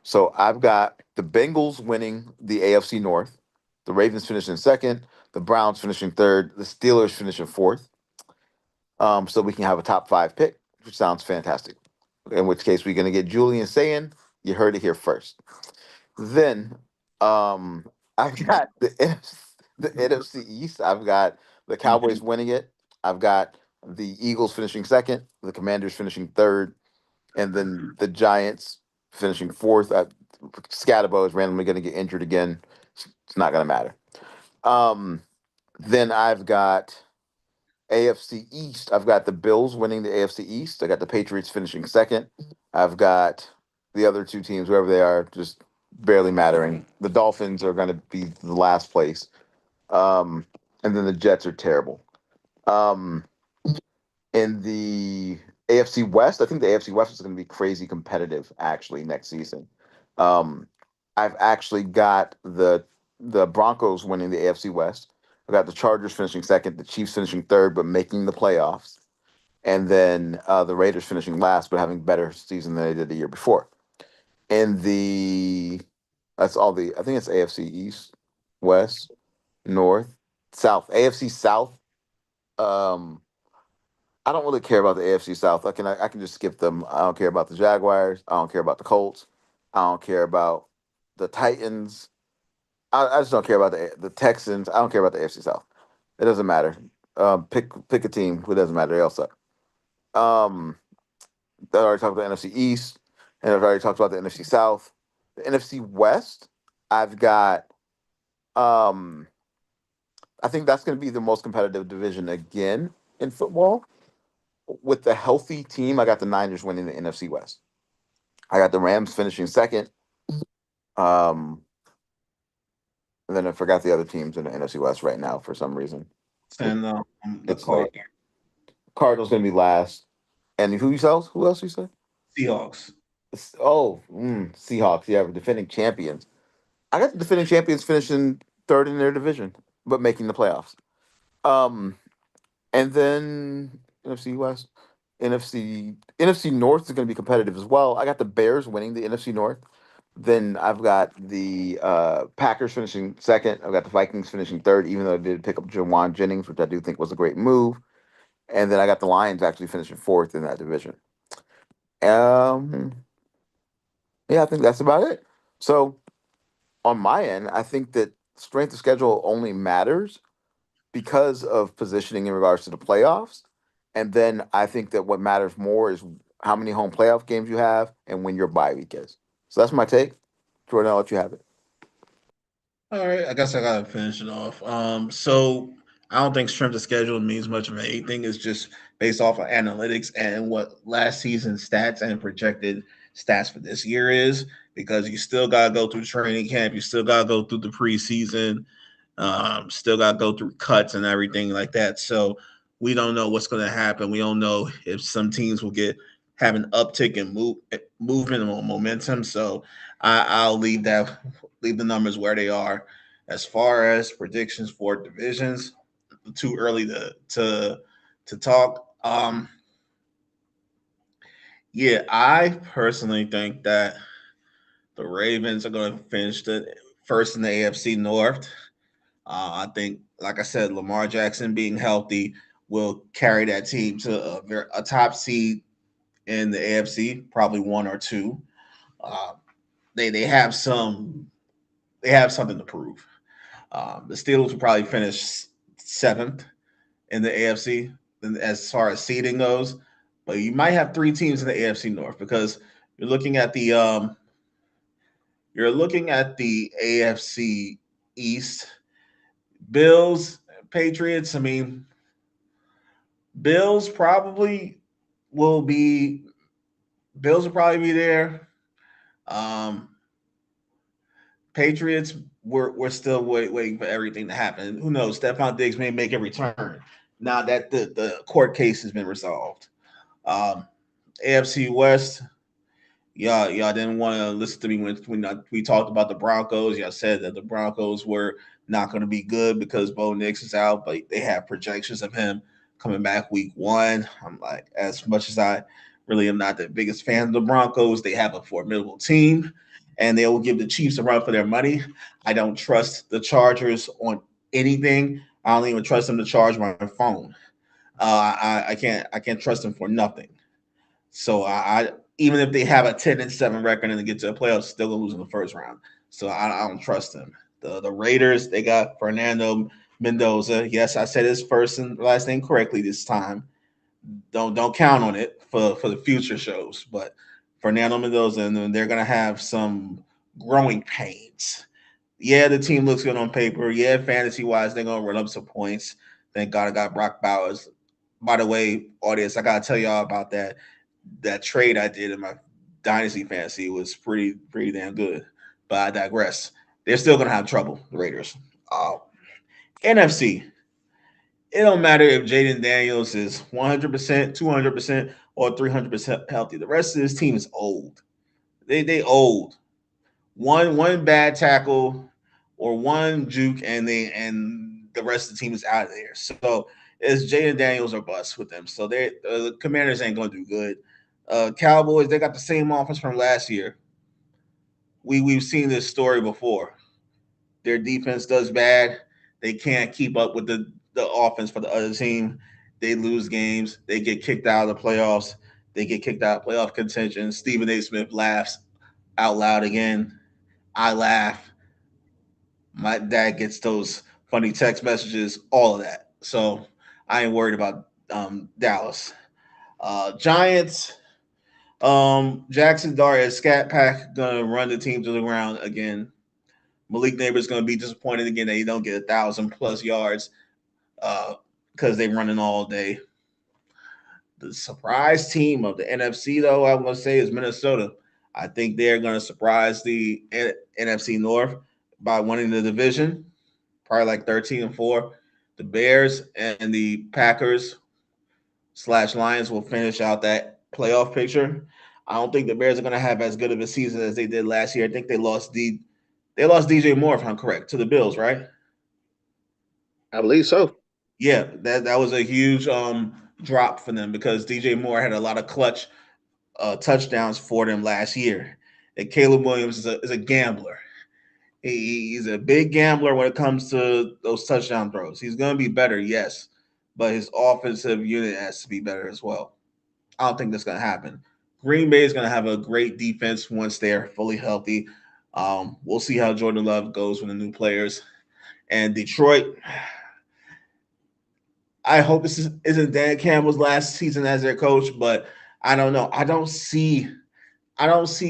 So I've got the Bengals winning the AFC North, the Ravens finishing second, the Browns finishing third, the Steelers finishing fourth. So we can have a top 5 pick, which sounds fantastic. In which case we're going to get Julian saying, "You heard it here first." Then I've got the NFC East. I've got the Cowboys winning it. I've got the Eagles finishing second, the Commanders finishing third, and then the Giants finishing fourth. Scatterbo is randomly going to get injured again. It's not going to matter. Then I've got AFC East. I've got the Bills winning the AFC East. I got the Patriots finishing second. I've got the other 2 teams, whoever they are, just barely mattering. The Dolphins are going to be the last place. And then the Jets are terrible. Um, in the AFC West, I think the AFC West is going to be crazy competitive actually next season. Um, I've actually got the Broncos winning the AFC West. I got the Chargers finishing second, the Chiefs finishing third, but making the playoffs, and then the Raiders finishing last, but having better season than they did the year before. In the That's all the I think it's AFC East, West, North, South. AFC South. Um, I don't really care about the AFC South. I can just skip them. I don't care about the Jaguars. I don't care about the Colts. I don't care about the Titans. I just don't care about the Texans. I don't care about the AFC South. It doesn't matter. Pick a team. It doesn't matter. They all suck. Um, I already talked about the NFC East, and I've already talked about the NFC South. The NFC West, I've got. Um, I think that's going to be the most competitive division again in football. With the healthy team, I got the Niners winning the NFC West. I got the Rams finishing second. Um, and then I forgot the other teams in the NFC West right now for some reason. And the It's like Cardinals going to be last. And who else? Who else you said? Seahawks. Seahawks. Yeah, defending champions. I got the defending champions finishing third in their division, but making the playoffs. Um, and then NFC West, NFC North is going to be competitive as well. I got the Bears winning the NFC North. Then I've got the Packers finishing second. I've got the Vikings finishing third, even though they did pick up Jawan Jennings, which I do think was a great move. And then I got the Lions actually finishing fourth in that division. Um, yeah, I think that's about it. So on my end, I think that strength of schedule only matters because of positioning in regards to the playoffs. And then I think that what matters more is how many home playoff games you have and when your bye week is. So that's my take. Jordan, I'll let you have it. All right, I guess I gotta finish it off. So I don't think strength of schedule means much of anything. It's just based off of analytics and what last season's stats and projected stats for this year is. Because you still gotta go through training camp, you still gotta go through the preseason, still got to go through cuts and everything like that. So we don't know what's going to happen. We don't know if some teams will have an uptick in movement or momentum. So I'll leave the numbers where they are. As far as predictions for divisions, too early to talk. Yeah, I personally think that the Ravens are going to finish the first in the AFC North. I think, like I said, Lamar Jackson being healthy will carry that team to a top seed in the AFC, probably one or two. Uh, they have something to prove. The Steelers will probably finish seventh in the AFC as far as seeding goes, but you might have three teams in the AFC North because you're looking at the AFC East. Bills, Patriots. I mean, Bills probably will be Bills will probably be there. Um, Patriots, we're still waiting for everything to happen. Who knows? Stephon Diggs may make a return now that the court case has been resolved. Um, AFC West, y'all didn't want to listen to me when we talked about the Broncos. Y'all said that the Broncos were not going to be good because Bo Nix is out, but they have projections of him coming back week one. I'm like, as much as I really am not the biggest fan of the Broncos, they have a formidable team and they will give the Chiefs a run for their money. I don't trust the Chargers on anything. I don't even trust them to charge my phone. I can't trust them for nothing. So I even if they have a 10-7 record and they get to the playoffs, still gonna lose in the first round. So I don't trust them. The Raiders, they got Fernando Mendoza. Yes, I said his first and last name correctly this time. Don't count on it for the future shows. But Fernando Mendoza, and then they're gonna have some growing pains. Yeah, the team looks good on paper. Yeah, fantasy wise, they're gonna run up some points. Thank God I got Brock Bowers. By the way, audience, I gotta tell y'all about that trade I did in my dynasty fantasy was pretty damn good. But I digress. They're still gonna have trouble, the Raiders. NFC. It don't matter if Jaden Daniels is 100%, 200%, or 300% healthy. The rest of this team is old. They old. One bad tackle or one juke, and the rest of the team is out of there. So it's Jaden Daniels or bust with them. So the Commanders ain't gonna do good. Cowboys, they got the same offense from last year. We've seen this story before. Their defense does bad. They can't keep up with the offense for the other team. They lose games. They get kicked out of the playoffs. They get kicked out of playoff contention. Stephen A. Smith laughs out loud again. I laugh. My dad gets those funny text messages, all of that. So I ain't worried about Dallas. Giants, Jackson Dart as Scat Pack gonna run the team to the ground again. Malik Neighbors gonna be disappointed again that he don't get 1,000+ yards because they running all day. The surprise team of the NFC, though, I'm gonna say is Minnesota. I think they're gonna surprise the NFC North by winning the division, probably like 13-4. The Bears and the Packers/Lions will finish out that playoff picture. I don't think the Bears are going to have as good of a season as they did last year. I think they lost DJ Moore, if I'm correct, to the Bills, right? I believe so. Yeah, that was a huge drop for them because DJ Moore had a lot of clutch touchdowns for them last year. And Caleb Williams is a gambler. He's a big gambler when it comes to those touchdown throws. He's going to be better, yes, but his offensive unit has to be better as well. I don't think that's going to happen. Green Bay is going to have a great defense once they're fully healthy. We'll see how Jordan Love goes with the new players. And Detroit, I hope this isn't Dan Campbell's last season as their coach, but I don't know. I don't see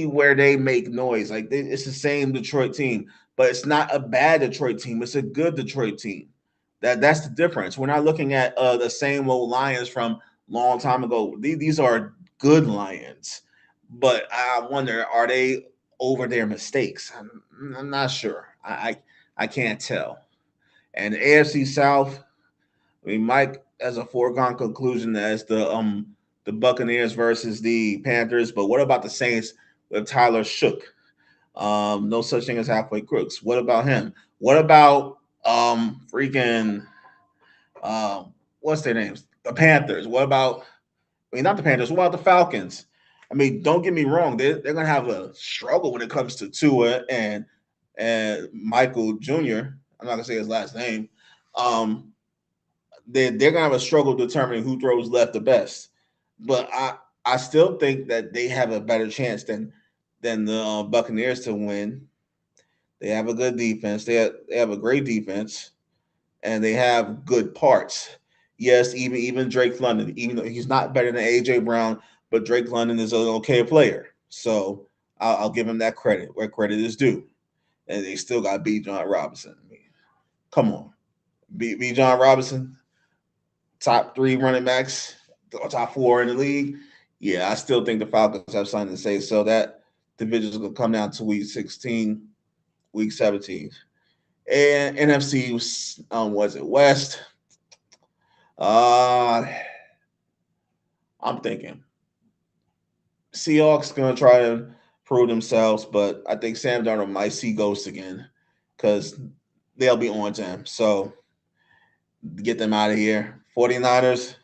where they make noise. Like it's the same Detroit team, but it's not a bad Detroit team. It's a good Detroit team. That's the difference. We're not looking at the same old Lions from long time ago. These are good Lions, but I wonder, are they over their mistakes? I'm not sure. I can't tell. And the AFC South, I mean, Mike has a foregone conclusion as the Buccaneers versus the Panthers. But what about the Saints with Tyler Shook? No such thing as halfway crooks. What about him? What about freaking what's their names? The Panthers. What about not the Panthers, what about the Falcons? I mean, don't get me wrong, they're gonna have a struggle when it comes to Tua and Michael Jr. I'm not gonna say his last name. They're gonna have a struggle determining who throws left the best. But I still think that they have a better chance than the Buccaneers to win. They have a good defense. They have a great defense, and they have good parts. Yes, even Drake London, even though he's not better than AJ Brown, but Drake London is an okay player. So I'll give him that credit where credit is due. And they still got B. John Robinson. I mean, come on, B. John Robinson, top 3 running backs, top 4 in the league. Yeah, I still think the Falcons have something to say. So that division is going to come down to week 16, week 17. And NFC was it West? I'm thinking Seahawks gonna try to prove themselves, but I think Sam Darnold might see ghosts again because they'll be on to him. So get them out of here. 49ers,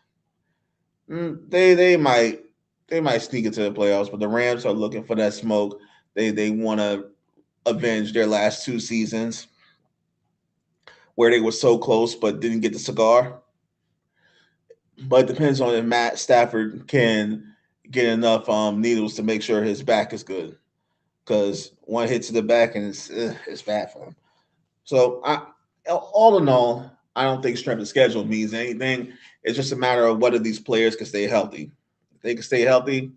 they might sneak into the playoffs, but the Rams are looking for that smoke. They want to avenge their last 2 seasons where they were so close but didn't get the cigar. But it depends on if Matt Stafford can get enough needles to make sure his back is good. Because one hit to the back and it's bad for him. So all in all, I don't think strength of schedule means anything. It's just a matter of whether these players can stay healthy. If they can stay healthy,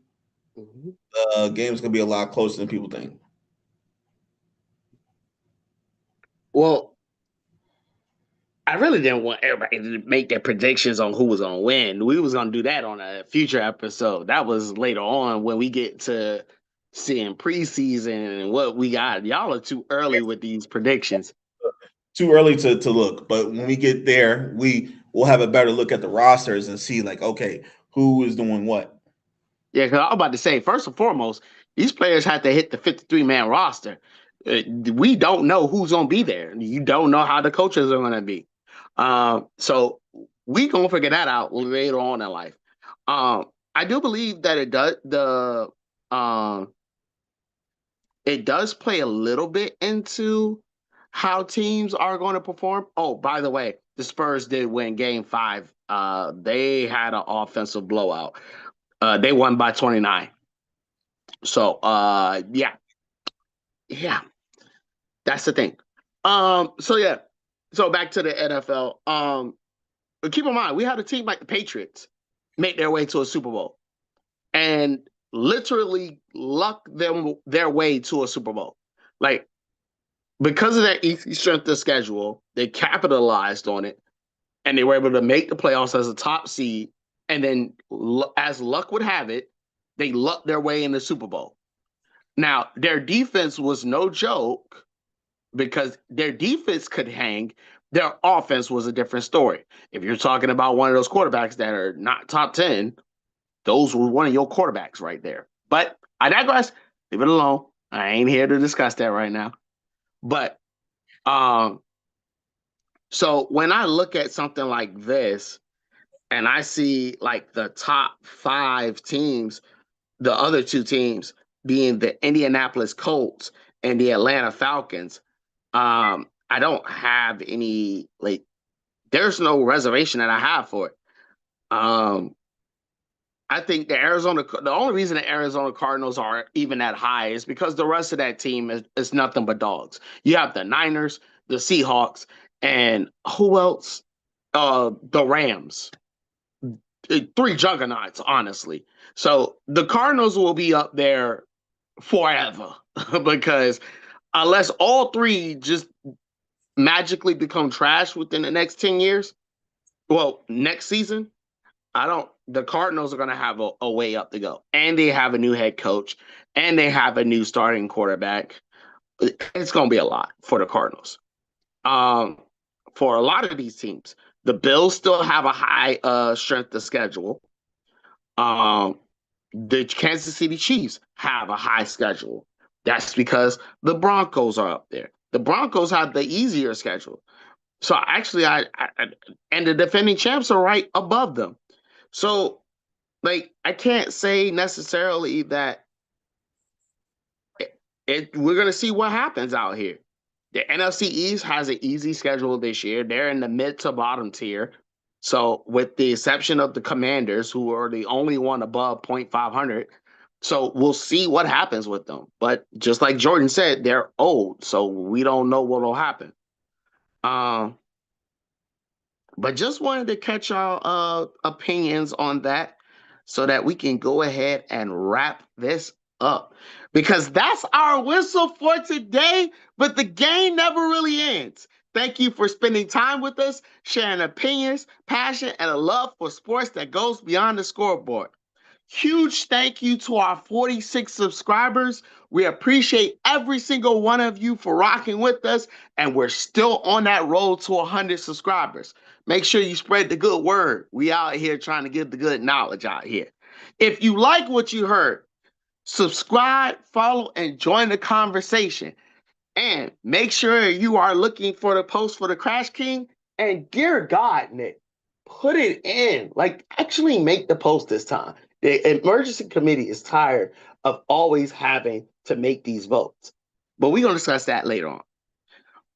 the game's gonna be a lot closer than people think. Well, I really didn't want everybody to make their predictions on who was going to win. We was going to do that on a future episode. That was later on when we get to seeing preseason and what we got. Y'all are too early with these predictions. Too early to look, but when we get there, we'll have a better look at the rosters and see like, okay, who is doing what. Yeah, because I was about to say, first and foremost, these players have to hit the 53-man roster. We don't know who's going to be there. You don't know how the coaches are going to be. So we gonna figure that out later on in life. I do believe that it does play a little bit into how teams are going to perform. Oh, by the way, the Spurs did win Game 5. They had an offensive blowout. They won by 29. So yeah, that's the thing. So back to the NFL. But keep in mind, we had a team like the Patriots make their way to a Super Bowl and literally luck their way to a Super Bowl. Like, because of that easy strength of schedule, they capitalized on it and they were able to make the playoffs as a top seed. And then, as luck would have it, they lucked their way in the Super Bowl. Now, their defense was no joke because their defense could hang. Their offense was a different story. If you're talking about one of those quarterbacks that are not top 10, those were one of your quarterbacks right there. But I digress. Leave it alone. I ain't here to discuss that right now. But so when I look at something like this and I see like the top 5 teams, the other 2 teams being the Indianapolis Colts and the Atlanta Falcons, I don't have any, like, there's no reservation that I have for it. I think the only reason the Arizona Cardinals are even that high is because the rest of that team is nothing but dogs. You have the Niners, the Seahawks, and who else? the Rams. 3 juggernauts, honestly. So the Cardinals will be up there forever because unless all 3 just magically become trash within the next 10 years, well, next season, the Cardinals are going to have a way up to go. And they have a new head coach, and they have a new starting quarterback. It's going to be a lot for the Cardinals. For a lot of these teams, the Bills still have a high strength of schedule. The Kansas City Chiefs have a high schedule. That's because the Broncos are up there. The Broncos have the easier schedule. So actually, and the defending champs are right above them. So, like, I can't say necessarily that we're going to see what happens out here. The NFC East has an easy schedule this year. They're in the mid to bottom tier. So, with the exception of the Commanders, who are the only one above .500, so we'll see what happens with them. But just like Jordan said, they're old, so we don't know what will happen. But just wanted to catch y'all opinions on that so that we can go ahead and wrap this up. Because that's our whistle for today, but the game never really ends. Thank you for spending time with us, sharing opinions, passion, and a love for sports that goes beyond the scoreboard. Huge thank you to our 46 subscribers. We appreciate every single one of you for rocking with us, and we're still on that road to 100 subscribers. Make sure you spread the good word. We out here trying to give the good knowledge out here. If you like what you heard, subscribe, follow, and join the conversation. And make sure you are looking for the post for the Crash King. And dear God, Nick, put it in. Like, actually make the post this time. The emergency committee is tired of always having to make these votes. But we're going to discuss that later on.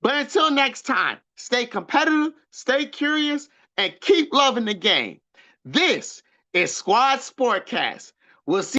But until next time, stay competitive, stay curious, and keep loving the game. This is Squad Sportcast. We'll see